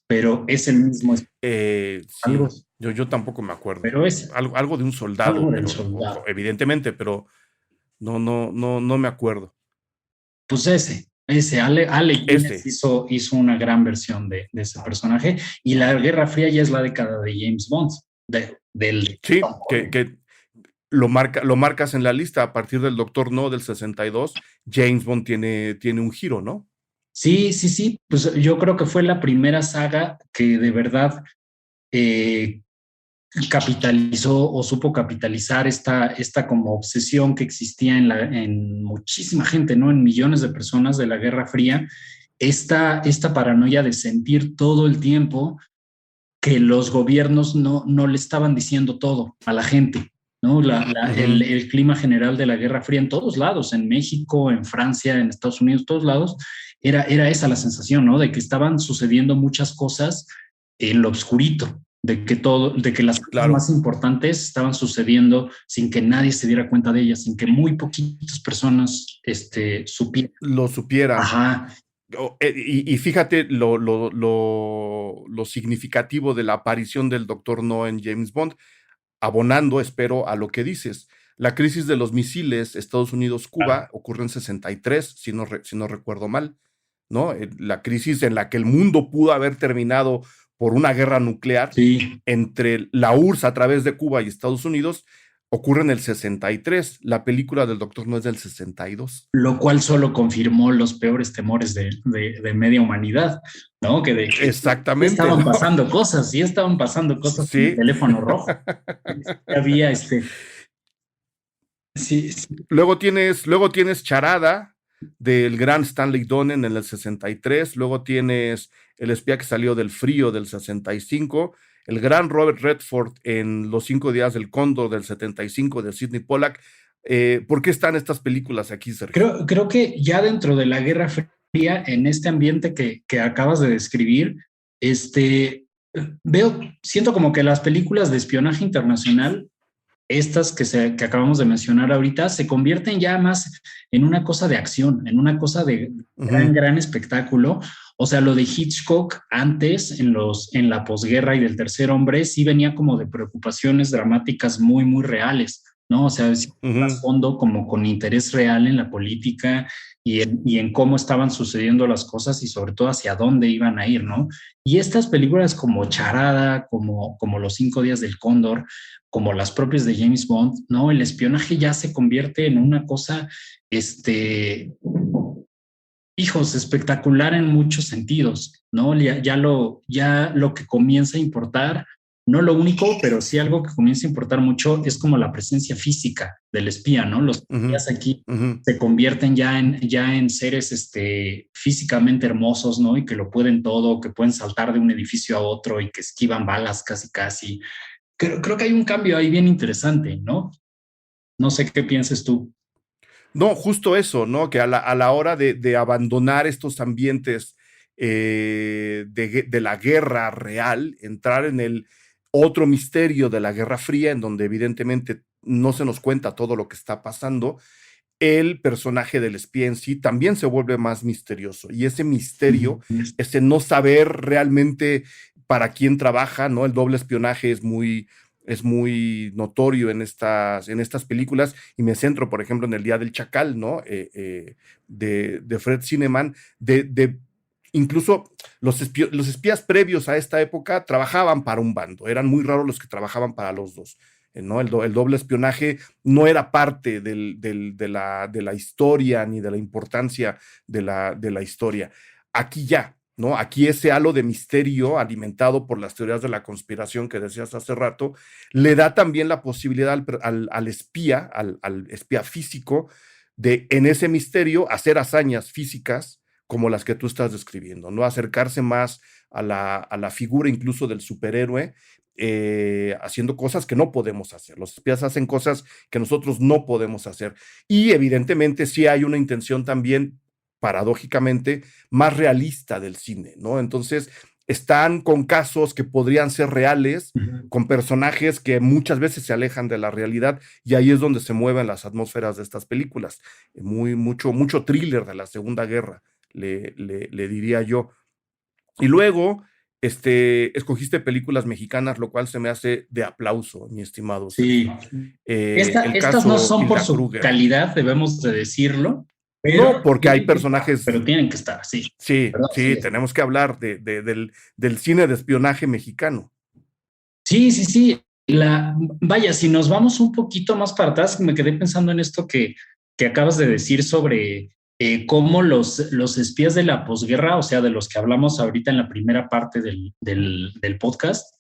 pero es el mismo espía. Sí, yo tampoco me acuerdo. Pero es algo de un soldado, evidentemente, pero no me acuerdo. Pues Alec Guinness hizo una gran versión de ese personaje, y la Guerra Fría ya es la década de James Bond. Sí, que lo marcas en la lista a partir del Doctor No del 62. James Bond tiene un giro, ¿no? Sí, pues yo creo que fue la primera saga que de verdad capitalizó o supo capitalizar esta como obsesión que existía en muchísima gente, ¿no? En millones de personas de la Guerra Fría, esta paranoia de sentir todo el tiempo que los gobiernos no le estaban diciendo todo a la gente, ¿no? El clima general de la Guerra Fría en todos lados, en México, en Francia, en Estados Unidos, todos lados, era esa la sensación, ¿no? De que estaban sucediendo muchas cosas en lo oscurito, de que las cosas más importantes estaban sucediendo sin que nadie se diera cuenta de ellas, sin que muy poquitas personas lo supieran. Ajá. Y fíjate lo significativo de la aparición del Doctor No en James Bond, abonando, espero, a lo que dices. La crisis de los misiles Estados Unidos-Cuba ocurre en 63, si no recuerdo mal, ¿no? La crisis en la que el mundo pudo haber terminado por una guerra nuclear entre la URSS a través de Cuba y Estados Unidos, ocurre en el 63. La película del Doctor No es del 62. Lo cual solo confirmó los peores temores de media humanidad, ¿no? Que exactamente. Estaban pasando cosas en el teléfono rojo. Había Sí, sí. Luego tienes Charada del gran Stanley Donen en el 63. Luego tienes El espía que salió del frío del 65. El gran Robert Redford en Los 5 días del cóndor del 75 de Sidney Pollack. ¿Por qué están estas películas aquí, Sergio? Creo que ya dentro de la Guerra Fría, en este ambiente que acabas de describir, este, siento como que las películas de espionaje internacional, estas que acabamos de mencionar ahorita, se convierten ya más en una cosa de acción, en una cosa de Ujú, gran espectáculo. O sea, lo de Hitchcock antes, en la posguerra y del Tercer Hombre, sí venía como de preocupaciones dramáticas muy reales, ¿no? O sea, sí, más ujú. fondo como con interés real en la política y en cómo estaban sucediendo las cosas y sobre todo hacia dónde iban a ir, ¿no? Y estas películas como Charada, como Los 5 días del cóndor, como las propias de James Bond, ¿no? El espionaje ya se convierte en una cosa, este, hijos, espectacular en muchos sentidos, ¿no? Ya lo que comienza a importar, no lo único, pero sí algo que comienza a importar mucho es como la presencia física del espía, ¿no? Los Ujú, espías aquí ujú, se convierten ya en seres físicamente hermosos, ¿no? Y que lo pueden todo, que pueden saltar de un edificio a otro y que esquivan balas casi casi. Creo que hay un cambio ahí bien interesante, ¿no? No sé qué pienses tú. No, justo eso, ¿no? Que a la hora de abandonar estos ambientes de la guerra real, entrar en el otro misterio de la Guerra Fría, en donde evidentemente no se nos cuenta todo lo que está pasando, el personaje del espía en sí también se vuelve más misterioso. Y ese misterio, ese no saber realmente para quién trabaja, ¿no? El doble espionaje es muy notorio en estas películas, y me centro, por ejemplo, en El Día del Chacal, ¿no? De Fred Zinnemann, incluso los espías previos a esta época trabajaban para un bando, eran muy raros los que trabajaban para los dos, ¿no? El doble espionaje no era parte de la historia ni de la importancia de la historia. Aquí ya, ¿no? Aquí ese halo de misterio alimentado por las teorías de la conspiración que decías hace rato, le da también la posibilidad al espía, al espía físico, de en ese misterio hacer hazañas físicas como las que tú estás describiendo, ¿no? Acercarse más a la figura incluso del superhéroe, haciendo cosas que no podemos hacer. Los espías hacen cosas que nosotros no podemos hacer. Y evidentemente sí hay una intención también, paradójicamente, más realista del cine, ¿no? Entonces, están con casos que podrían ser reales, con personajes que muchas veces se alejan de la realidad, y ahí es donde se mueven las atmósferas de estas películas. Mucho thriller de la Segunda Guerra, le diría yo. Y luego, escogiste películas mexicanas, lo cual se me hace de aplauso, mi estimado Sí. Sergio. El Estas no caso son por Hilda su Kruger. calidad, debemos de decirlo, No, pero porque hay tienen que estar, personajes, pero tienen que estar, sí. sí, ¿Verdad? sí, tenemos que hablar del cine de espionaje mexicano. Sí. Vaya, si nos vamos un poquito más para atrás, me quedé pensando en esto que acabas de decir sobre cómo los espías de la posguerra, o sea, de los que hablamos ahorita en la primera parte del podcast,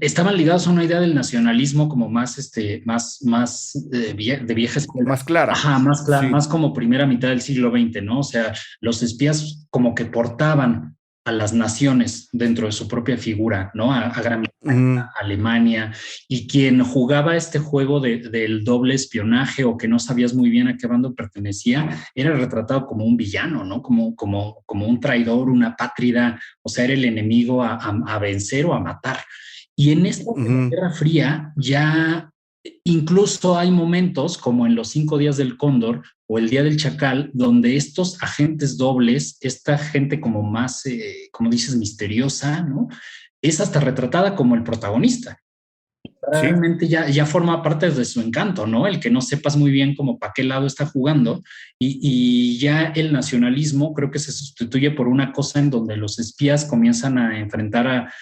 estaban ligados a una idea del nacionalismo como más de vieja escuela. Más clara, Ajá, sí. más como primera mitad del siglo XX, ¿no? O sea, los espías como que portaban a las naciones dentro de su propia figura, ¿no? A Gran Bretaña, Ujú, a Alemania, y quien jugaba este juego del doble espionaje o que no sabías muy bien a qué bando pertenecía, era retratado como un villano, ¿no? Como un traidor, una pátrida, o sea, era el enemigo a vencer o a matar. Y en esta ujú, Guerra Fría ya incluso hay momentos como en los 5 días del Cóndor o el Día del Chacal, donde estos agentes dobles, esta gente como más, como dices, misteriosa, ¿no? Es hasta retratada como el protagonista. sí. Realmente ya forma parte de su encanto, ¿no? El que no sepas muy bien como para qué lado está jugando y ya el nacionalismo creo que se sustituye por una cosa en donde los espías comienzan a enfrentar a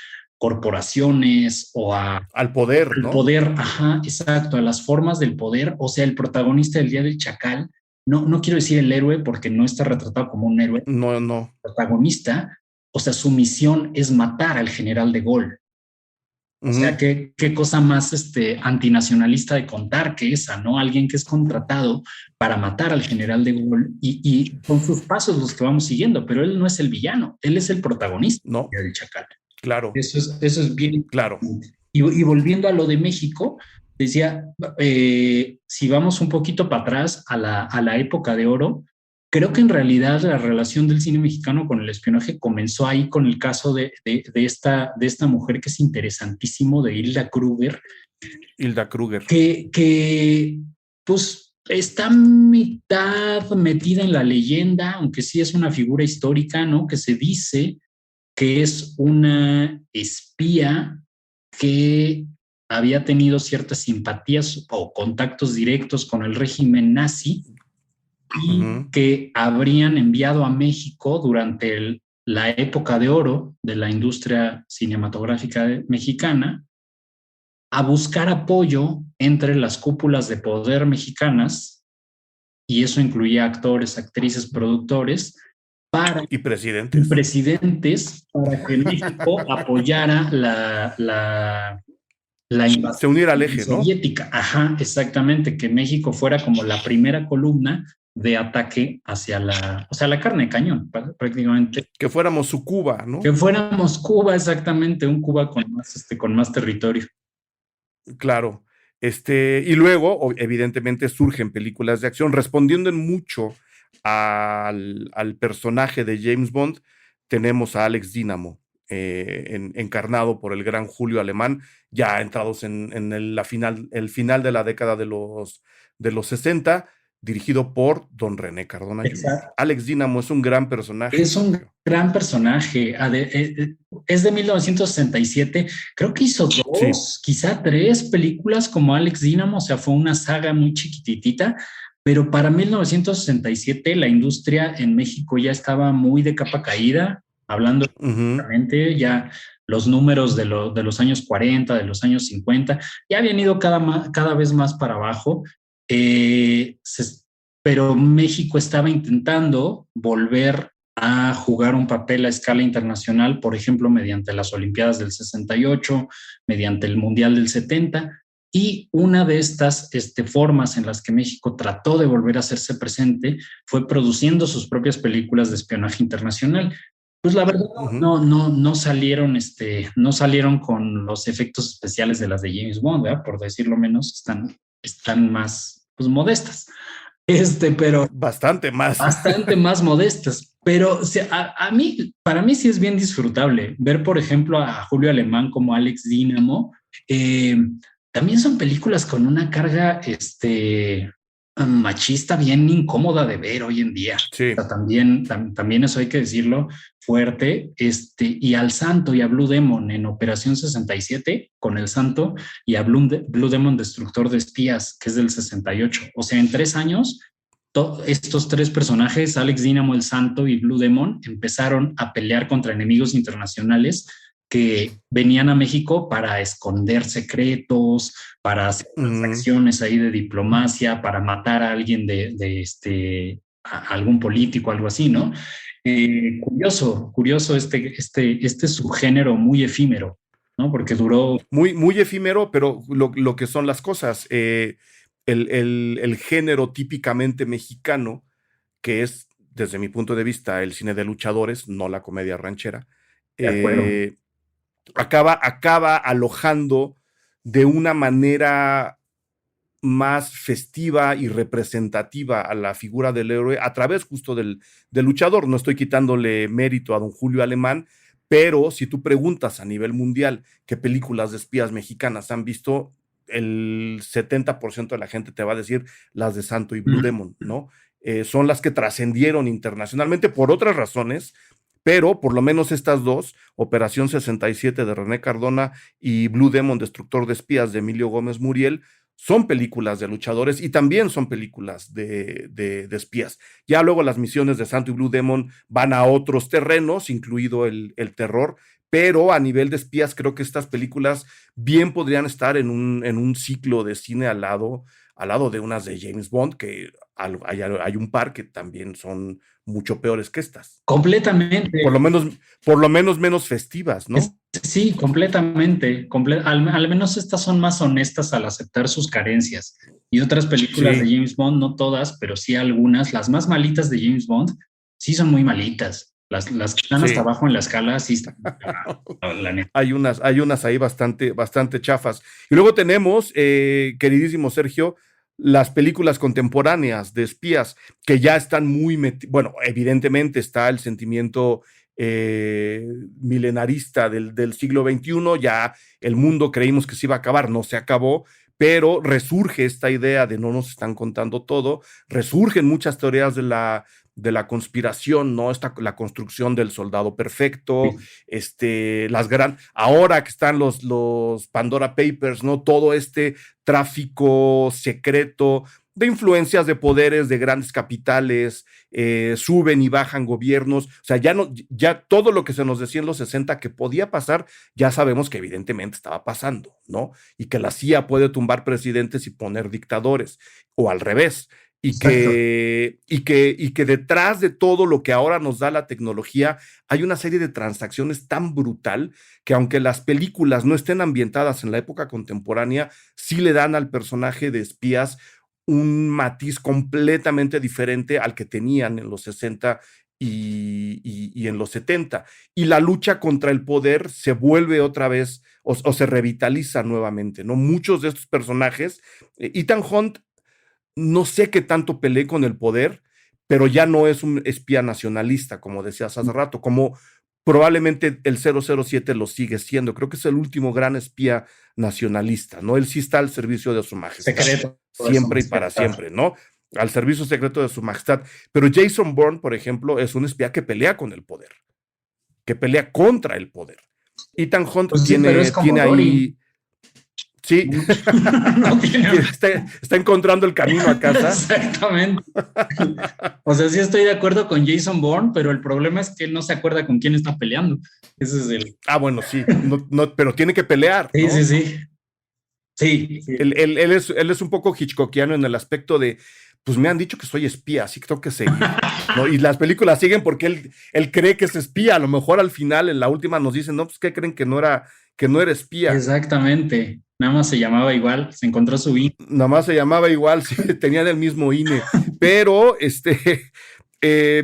corporaciones o Al poder, al ¿no? poder, ajá, exacto, a las formas del poder, o sea, el protagonista del Día del Chacal, no quiero decir el héroe porque no está retratado como un héroe, No, no. protagonista, o sea, su misión es matar al general de Gaulle. O sea, Ujú. qué cosa más antinacionalista de contar que esa, ¿no? Alguien que es contratado para matar al general de Gaulle y son sus pasos los que vamos siguiendo, pero él no es el villano, él es el protagonista No, del Chacal. claro, Eso es bien claro. importante. Y volviendo a lo de México, decía, si vamos un poquito para atrás a la época de oro, creo que en realidad la relación del cine mexicano con el espionaje comenzó ahí con el caso de esta mujer que es interesantísimo, de Hilda Kruger, Hilda Kruger. que pues está mitad metida en la leyenda, aunque sí es una figura histórica, ¿no? Que se dice que es una espía que había tenido ciertas simpatías o contactos directos con el régimen nazi y Ujú. que habrían enviado a México durante la época de oro de la industria cinematográfica mexicana a buscar apoyo entre las cúpulas de poder mexicanas, y eso incluía actores, actrices, productores, para Y y presidentes. presidentes para que México apoyara la Se invasión unir al eje, ¿no? soviética. Ajá, exactamente, que México fuera como la primera columna de ataque hacia o sea, la carne de cañón, prácticamente. Que fuéramos su Cuba, Que ¿no? fuéramos Cuba, exactamente, un Cuba con más territorio. Claro. Y luego, evidentemente, surgen películas de acción, respondiendo en mucho al personaje de James Bond. Tenemos a Alex Dynamo, encarnado por el gran Julio Alemán, ya entrados en el final de la década de los 60, dirigido por don René Cardona Jr. Exacto. Alex Dynamo es un gran personaje, Es un Sergio. gran personaje. Es de 1967. Creo que hizo Sí. dos, quizá tres películas como Alex Dynamo. O sea, fue una saga muy chiquititita. Pero para 1967 la industria en México ya estaba muy de capa caída, hablando Ujú. específicamente, ya los números de los años 40, de los años 50, ya habían ido cada vez más para abajo. Pero México estaba intentando volver a jugar un papel a escala internacional, por ejemplo, mediante las Olimpiadas del 68, mediante el Mundial del 70, y una de estas formas en las que México trató de volver a hacerse presente fue produciendo sus propias películas de espionaje internacional. Pues la verdad Ujú. no salieron, no salieron con los efectos especiales de las de James Bond, ¿verdad? Por decirlo menos, están más pues, modestas. Pero Bastante más. bastante más modestas. Pero o sea, para mí sí es bien disfrutable ver, por ejemplo, a Julio Alemán como Alex Dínamo. Eh, También son películas con una carga machista bien incómoda de ver hoy en día. O Sí. sea, también eso hay que decirlo fuerte. Y al Santo y a Blue Demon en Operación 67 con el Santo y a Blue Demon Destructor de Espías, que es del 68. O sea, en 3 años estos tres personajes, Alex Dynamo, el Santo y Blue Demon, empezaron a pelear contra enemigos internacionales que venían a México para esconder secretos, para hacer Ujú. acciones ahí de diplomacia, para matar a alguien a algún político, algo así, ¿no? Curioso este subgénero muy efímero, ¿no? Porque duró. Muy, muy efímero, pero lo que son las cosas. El género típicamente mexicano, que es, desde mi punto de vista, el cine de luchadores, no la comedia ranchera, De acuerdo. eh, acaba alojando de una manera más festiva y representativa a la figura del héroe a través justo del luchador. No estoy quitándole mérito a don Julio Alemán, pero si tú preguntas a nivel mundial qué películas de espías mexicanas han visto, el 70% de la gente te va a decir las de Santo y Blue Demon, ¿no? Son las que trascendieron internacionalmente por otras razones, pero por lo menos estas dos, Operación 67 de René Cardona y Blue Demon, Destructor de Espías de Emilio Gómez Muriel, son películas de luchadores y también son películas de espías. Ya luego las misiones de Santo y Blue Demon van a otros terrenos, incluido el terror, pero a nivel de espías creo que estas películas bien podrían estar en un ciclo de cine al lado de unas de James Bond, que hay un par que también son mucho peores que estas. Completamente. Por lo menos menos festivas, Es ¿no? Sí, completamente. Al menos estas son más honestas al aceptar sus carencias. Y otras películas de Sí, James Bond, no todas, pero sí algunas, las más malitas de James Bond, sí son muy malitas. Las que están hasta sí. abajo en la escala, sí están, la neta. Hay unas ahí bastante chafas. Y luego tenemos, queridísimo Sergio, las películas contemporáneas de espías que ya están muy bueno, evidentemente está el sentimiento eh, milenarista del siglo XXI, ya el mundo creímos que se iba a acabar, no se acabó, pero resurge esta idea de no nos están contando todo, resurgen muchas teorías de la conspiración, ¿no? La construcción del soldado perfecto, ahora que están los Pandora Papers, ¿no? Todo este tráfico secreto de influencias, de poderes, de grandes capitales, suben y bajan gobiernos, o sea, ya todo lo que se nos decía en los 60 que podía pasar, ya sabemos que evidentemente estaba pasando, ¿no? Y que la CIA puede tumbar presidentes y poner dictadores, o al revés, Exacto. y que detrás de todo lo que ahora nos da la tecnología hay una serie de transacciones tan brutal que aunque las películas no estén ambientadas en la época contemporánea, sí le dan al personaje de espías un matiz completamente diferente al que tenían en los 60 y en los 70. Y la lucha contra el poder se vuelve otra vez o se revitaliza nuevamente, ¿no? Muchos de estos personajes, Ethan Hunt no sé qué tanto peleé con el poder, pero ya no es un espía nacionalista, como decías hace rato, como probablemente el 007 lo sigue siendo. Creo que es el último gran espía nacionalista, ¿no? Él sí está al servicio de su majestad, Secreto de su siempre y para majestad. siempre, ¿no? Al servicio secreto de su majestad. Pero Jason Bourne, por ejemplo, es un espía que pelea con el poder, que pelea contra el poder. Ethan Hunt Pues sí, pero es como tiene Dory. ahí, sí, No, no tiene. está encontrando el camino a casa. Exactamente. O sea, sí estoy de acuerdo con Jason Bourne, pero el problema es que él no se acuerda con quién está peleando. Ese es el. Bueno, sí, no, no, pero tiene que pelear, Sí, sí, ¿no? sí. Sí, sí. Él es un poco hitchcockiano en el aspecto de, pues me han dicho que soy espía, así que tengo que seguir, ¿no? Y las películas siguen porque él cree que es espía, a lo mejor al final, en la última nos dicen, no, pues ¿qué creen que no era espía? Exactamente. Nada más se llamaba igual, se encontró su I. Nada más se llamaba igual, sí, tenían el mismo INE, pero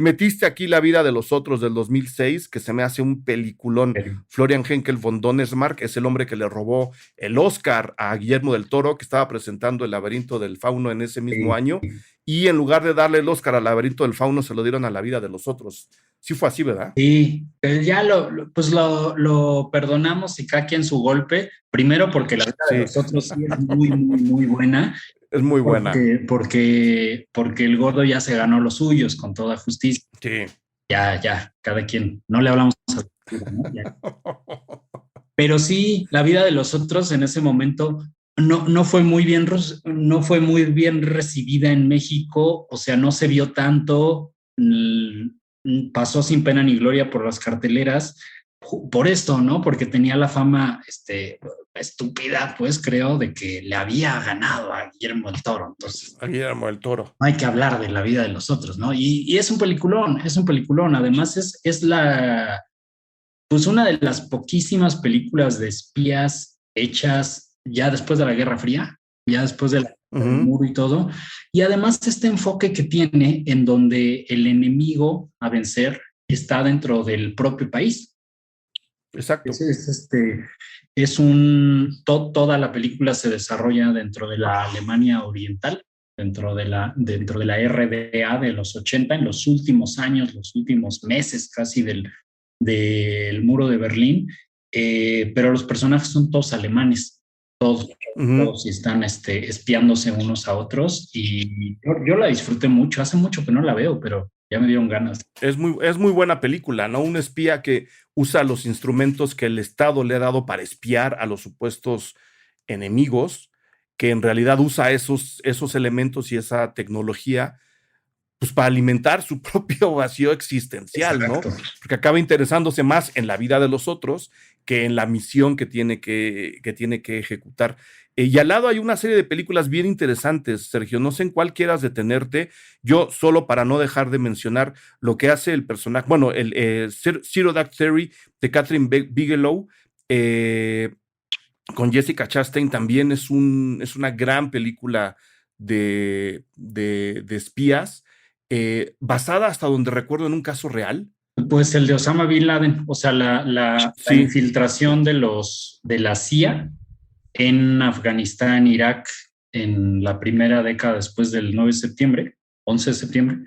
metiste aquí La vida de los otros del 2006, que se me hace un peliculón. Florian Henkel von Donnersmarck es el hombre que le robó el Oscar a Guillermo del Toro, que estaba presentando El laberinto del fauno en ese mismo Sí, año, y en lugar de darle el Oscar al laberinto del fauno, se lo dieron a La vida de los otros. Sí fue así, ¿verdad? sí, pero ya pues lo perdonamos y cada quien su golpe. Primero porque la vida de Sí, los otros sí es muy, muy, muy buena. es muy buena. Porque el gordo ya se ganó los suyos con toda justicia. Sí. Ya, ya, cada quien. No le hablamos a ¿no? Ya. Pero sí, la vida de los otros en ese momento no fue muy bien, no fue muy bien recibida en México, o sea, no se vio tanto, pasó sin pena ni gloria por las carteleras, por esto, ¿no? Porque tenía la fama estúpida, pues creo, de que le había ganado a Guillermo del Toro. Entonces, A Guillermo del Toro. no hay que hablar de la vida de los otros, ¿no? Y es un peliculón, es un peliculón. Además, pues una de las poquísimas películas de espías hechas ya después de la Guerra Fría, ya después del muro y todo. Y además este enfoque que tiene en donde el enemigo a vencer está dentro del propio país. Exacto. Toda la película se desarrolla dentro de la Alemania Oriental, dentro de la RDA de los 80, en los últimos años, los últimos meses casi del muro de Berlín, pero los personajes son todos alemanes, todos y están espiándose unos a otros, y yo la disfruté mucho. Hace mucho que no la veo, pero ya me dieron ganas. Es muy buena película, ¿no? Un espía que usa los instrumentos que el Estado le ha dado para espiar a los supuestos enemigos, que en realidad usa esos elementos y esa tecnología pues para alimentar su propio vacío existencial, ¿no? Exacto. Porque acaba interesándose más en la vida de los otros que en la misión que tiene que ejecutar. Y al lado hay una serie de películas bien interesantes, Sergio. No sé en cuál quieras detenerte. Yo, solo para no dejar de mencionar lo que hace el personaje, bueno, el Zero Dark Theory de Catherine Bigelow, Eh, con Jessica Chastain también es una gran película de espías, basada hasta donde recuerdo en un caso real. Pues el de Osama Bin Laden, o sea, la Sí, infiltración de la CIA en Afganistán, Irak, en la primera década después del 9 de septiembre, 11 de septiembre.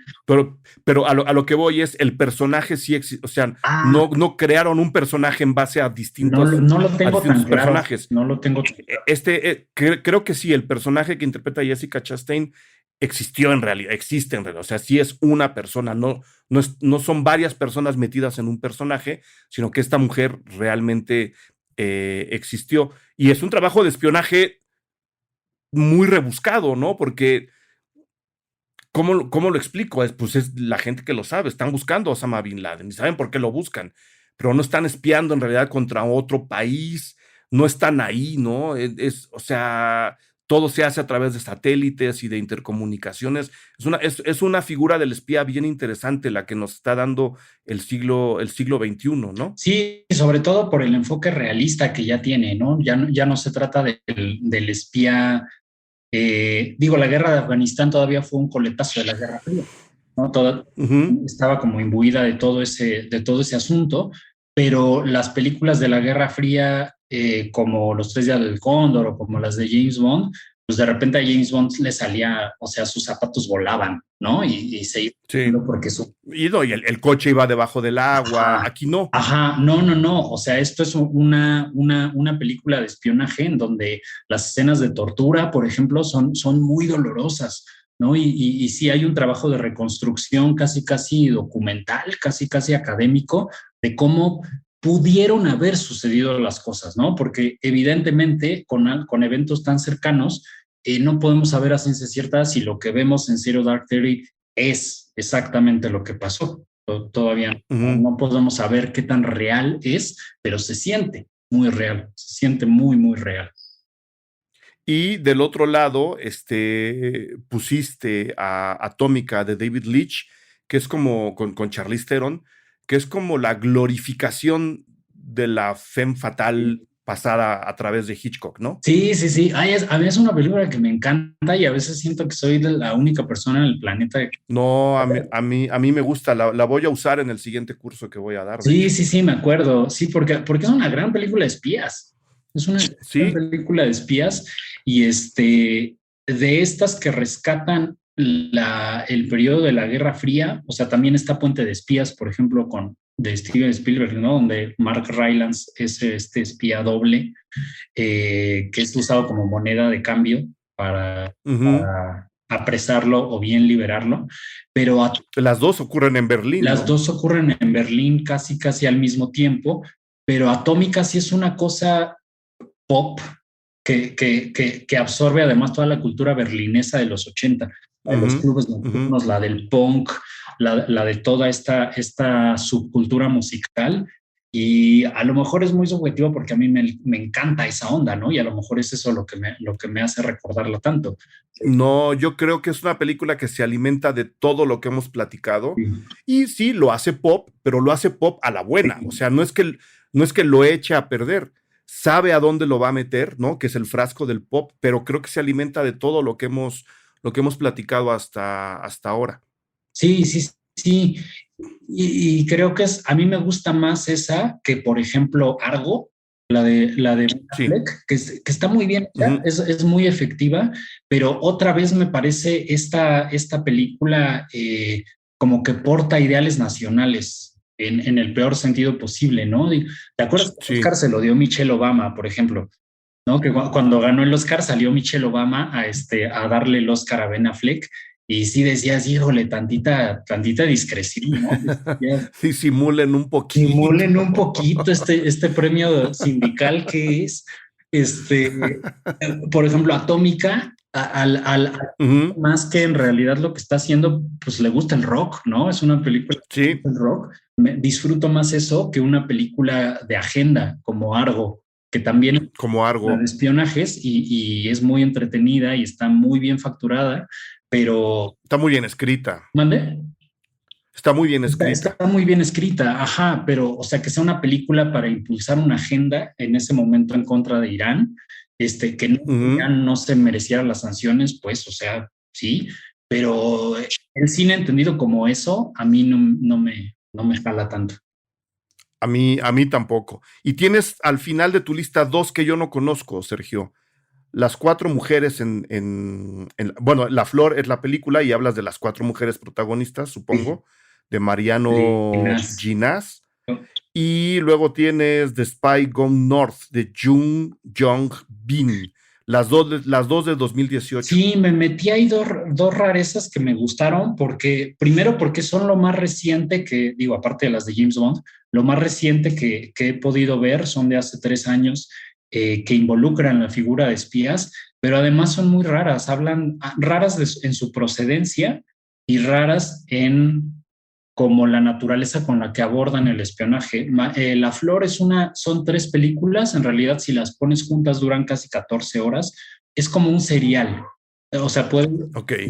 pero a lo que voy es, el personaje sí existe, o sea, Ah, no crearon un personaje en base no lo a tengo tan distintos claro, personajes. no lo tengo tan claro. Creo que sí, el personaje que interpreta Jessica Chastain existió en realidad, existe en realidad, o sea, sí es una persona, no son varias personas metidas en un personaje, sino que esta mujer realmente existió. Y es un trabajo de espionaje muy rebuscado, ¿no? Porque ¿cómo lo explico? Pues es la gente que lo sabe, están buscando a Osama Bin Laden y saben por qué lo buscan, pero no están espiando en realidad contra otro país, no están ahí, ¿no? O sea, todo se hace a través de satélites y de intercomunicaciones. Es una figura del espía bien interesante la que nos está dando el siglo XXI, ¿no? Sí, sobre todo por el enfoque realista que ya tiene, ¿no? Ya no se trata del espía. Digo, la guerra de Afganistán todavía fue un coletazo de la Guerra Fría, ¿no? Ujú. Estaba como imbuida de todo ese asunto, pero las películas de la Guerra Fría, como Los Tres Días del Cóndor o como las de James Bond, pues de repente a James Bond le salía, o sea, sus zapatos volaban, ¿no? Y se iba Sí. porque Y, no, y el coche iba debajo del agua, Ajá, aquí no. ajá, no, o sea, esto es una película de espionaje en donde las escenas de tortura, por ejemplo, son muy dolorosas, ¿no? Y sí hay un trabajo de reconstrucción casi documental, casi académico, de cómo pudieron haber sucedido las cosas, ¿no? Porque evidentemente con eventos tan cercanos, no podemos saber a ciencia cierta si lo que vemos en Zero Dark Thirty es exactamente lo que pasó. Todavía Ujú. no podemos saber qué tan real es, pero se siente muy real, se siente muy real. Y del otro lado, pusiste a Atómica de David Leitch, que es como con Charlize Theron, que es como la glorificación de la femme fatal pasada a través de Hitchcock, ¿no? Sí. Ay, a mí es una película que me encanta y a veces siento que soy de la única persona en el planeta. No, a mí me gusta, la voy a usar en el siguiente curso que voy a dar, de hecho. Sí, me acuerdo. Sí, porque es una gran película de espías. Es una gran Sí, película de espías y de estas que rescatan el periodo de la Guerra Fría, o sea, también está Puente de Espías, por ejemplo, de Steven Spielberg, ¿no? Donde Mark Rylance es este espía doble, que es usado como moneda de cambio ujú. para apresarlo o bien liberarlo, pero Las dos ocurren en Berlín, las ¿no? dos ocurren en Berlín casi al mismo tiempo, pero Atómica sí es una cosa pop que absorbe además toda la cultura berlinesa de los 80, la de los Ujú, clubes ujú. nocturnos, la del punk, la de toda esta subcultura musical. Y a lo mejor es muy subjetivo porque a mí me encanta esa onda, ¿no? Y a lo mejor es eso lo que me hace recordarla tanto. No, yo creo que es una película que se alimenta de todo lo que hemos platicado Sí, y sí, lo hace pop, pero lo hace pop a la buena. O sea, no es que lo eche a perder, sabe a dónde lo va a meter, ¿no? Que es el frasco del pop, pero creo que se alimenta de todo lo que hemos platicado hasta ahora. sí. Y creo que a mí me gusta más esa que, por ejemplo, Argo, la de Ben Sí. Affleck, que está muy bien, Ujú. es muy efectiva, pero otra vez me parece esta película como que porta ideales nacionales en el peor sentido posible, ¿no? ¿Te acuerdas que Sí. Oscar se lo dio Michelle Obama, por ejemplo? ¿No? Que cuando ganó el Oscar salió Michelle Obama a darle el Oscar a Ben Affleck y sí decías, híjole, tantita discreción, ¿no? Ya, Sí, simulen un simulen poquito. un poquito este premio sindical que es, este, por ejemplo, Atómica, Ujú. más que en realidad lo que está haciendo, pues le gusta el rock, ¿no? Es una película que le Sí, gusta el rock. Disfruto más eso que una película de agenda como Argo, que también como la de algo. espionajes y es muy entretenida y está muy bien facturada, pero Está muy bien escrita. ¿mande? Está muy bien escrita. Está muy bien escrita, ajá, pero, o sea, que sea una película para impulsar una agenda en ese momento en contra de Irán, que no, Irán no se mereciera las sanciones, pues, o sea, sí, pero el cine entendido como eso, a mí no me jala tanto. A mí tampoco. Y tienes al final de tu lista dos que yo no conozco, Sergio. Las cuatro mujeres bueno, La Flor es la película y hablas de las cuatro mujeres protagonistas, supongo, de Mariano Ginás. Ginás. Y luego tienes The Spy Gone North de Jung Jong-bin, las dos de 2018. Sí, me metí ahí dos rarezas que me gustaron, primero porque son lo más reciente que, digo, aparte de las de James Bond, lo más reciente que he podido ver son de hace 3 años, que involucran la figura de espías, pero además son muy raras, hablan raras en su procedencia y raras en como la naturaleza con la que abordan el espionaje. La Flor son 3 películas, en realidad si las pones juntas duran casi 14 horas, es como un serial. O sea,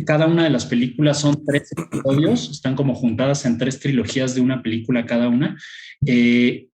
cada una de las películas son 3 episodios, están como juntadas en 3 trilogías de una película cada una, y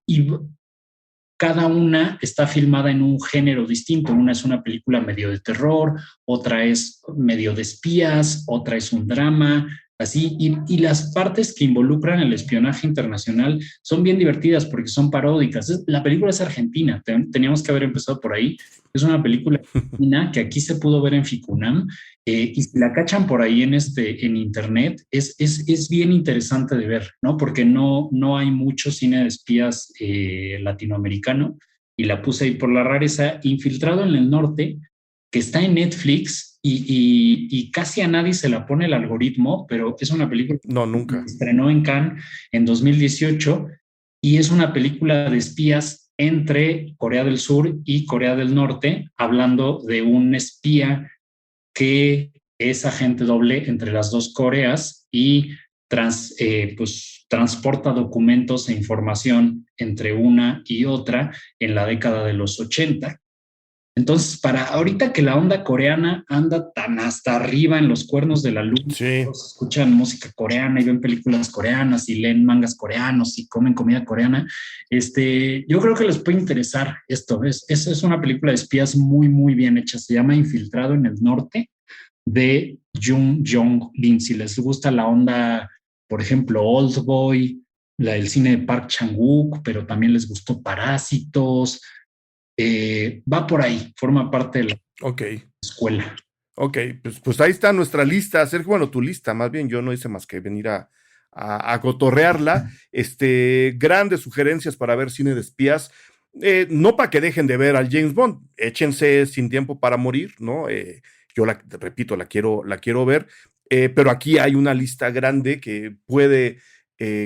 cada una está filmada en un género distinto. Una es una película medio de terror, otra es medio de espías, otra es un drama, así, y las partes que involucran el espionaje internacional son bien divertidas porque son paródicas. La película es argentina, teníamos que haber empezado por ahí. Es una película argentina que aquí se pudo ver en Ficunam, y si la cachan por ahí en internet, es bien interesante de ver, ¿no? Porque no hay mucho cine de espías latinoamericano, y la puse ahí por la rareza. Infiltrado en el Norte, que está en Netflix y casi a nadie se la pone el algoritmo, pero es una película nunca. que estrenó en Cannes en 2018 y es una película de espías entre Corea del Sur y Corea del Norte, hablando de un espía que es agente doble entre las dos Coreas y transporta documentos e información entre una y otra en la década de los 80. Entonces, para ahorita que la onda coreana anda tan hasta arriba en los cuernos de la luna, sí, escuchan música coreana y ven películas coreanas y leen mangas coreanos y comen comida coreana, yo creo que les puede interesar esto. Es una película de espías muy, muy bien hecha. Se llama Infiltrado en el Norte, de Jung Jong-bin. Si les gusta la onda, por ejemplo, Oldboy, el cine de Park Chan-wook, pero también les gustó Parásitos, va por ahí, forma parte de la escuela. Ok, pues ahí está nuestra lista, Sergio. Bueno, tu lista, más bien, yo no hice más que venir a cotorrearla. Grandes sugerencias para ver cine de espías. No para que dejen de ver al James Bond, échense Sin Tiempo para Morir, ¿no? Yo repito, la quiero ver, pero aquí hay una lista grande que puede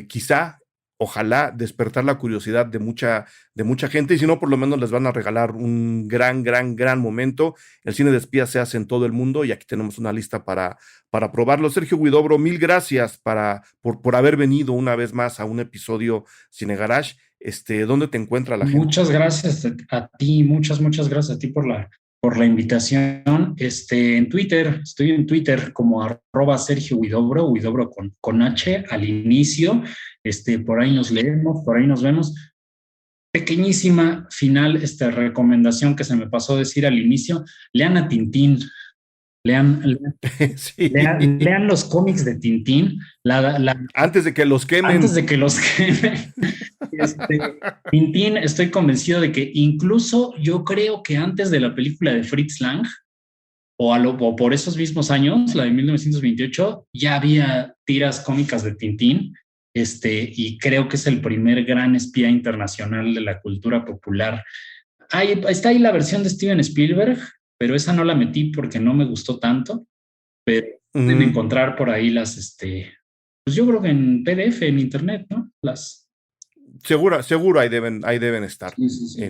quizá, ojalá, despertar la curiosidad de mucha gente, y si no, por lo menos les van a regalar un gran momento. El cine de espías se hace en todo el mundo y aquí tenemos una lista para probarlo. Sergio Huidobro, mil gracias por haber venido una vez más a un episodio Cine Garage. ¿Dónde te encuentra la gente? Muchas gracias a ti, muchas gracias a ti por la invitación. En Twitter, estoy en Twitter como @Sergio Huidobro, Huidobro con H al inicio. Por ahí nos leemos, por ahí nos vemos. Pequeñísima final, recomendación que se me pasó a decir al inicio: lean a Tintín. Sí. Lean los cómics de Tintín. Antes de que los quemen. Antes de que los quemen. Tintín, estoy convencido de que incluso yo creo que antes de la película de Fritz Lang, o por esos mismos años, la de 1928, ya había tiras cómicas de Tintín, y creo que es el primer gran espía internacional de la cultura popular. Está ahí la versión de Steven Spielberg, pero esa no la metí porque no me gustó tanto, pero pueden encontrar por ahí pues yo creo que en PDF, en internet, ¿no? Seguro ahí deben estar. Sí.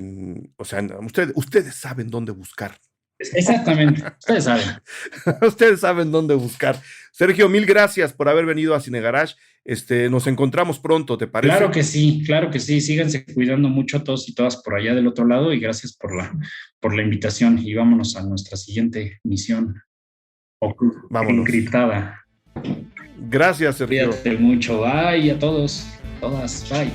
O sea, ustedes saben dónde buscar. Exactamente, ustedes saben. Ustedes saben dónde buscar. Sergio, mil gracias por haber venido a Cine Garage. Nos encontramos pronto, ¿te parece? Claro que sí. Síganse cuidando mucho a todos y todas por allá del otro lado, y gracias por la invitación, y vámonos a nuestra siguiente misión Vámonos. encriptada. Gracias, Sergio. Cuídate mucho. Bye a todos, todas. Bye.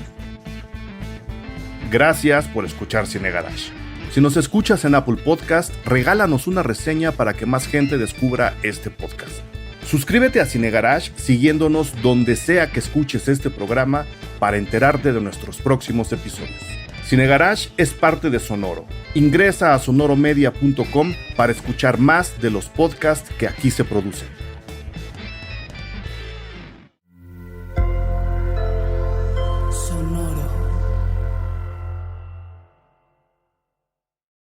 Gracias por escuchar Cine Garage. Si nos escuchas en Apple Podcast, regálanos una reseña para que más gente descubra este podcast. Suscríbete a Cine Garage siguiéndonos donde sea que escuches este programa para enterarte de nuestros próximos episodios. Cine Garage es parte de Sonoro. Ingresa a sonoromedia.com para escuchar más de los podcasts que aquí se producen.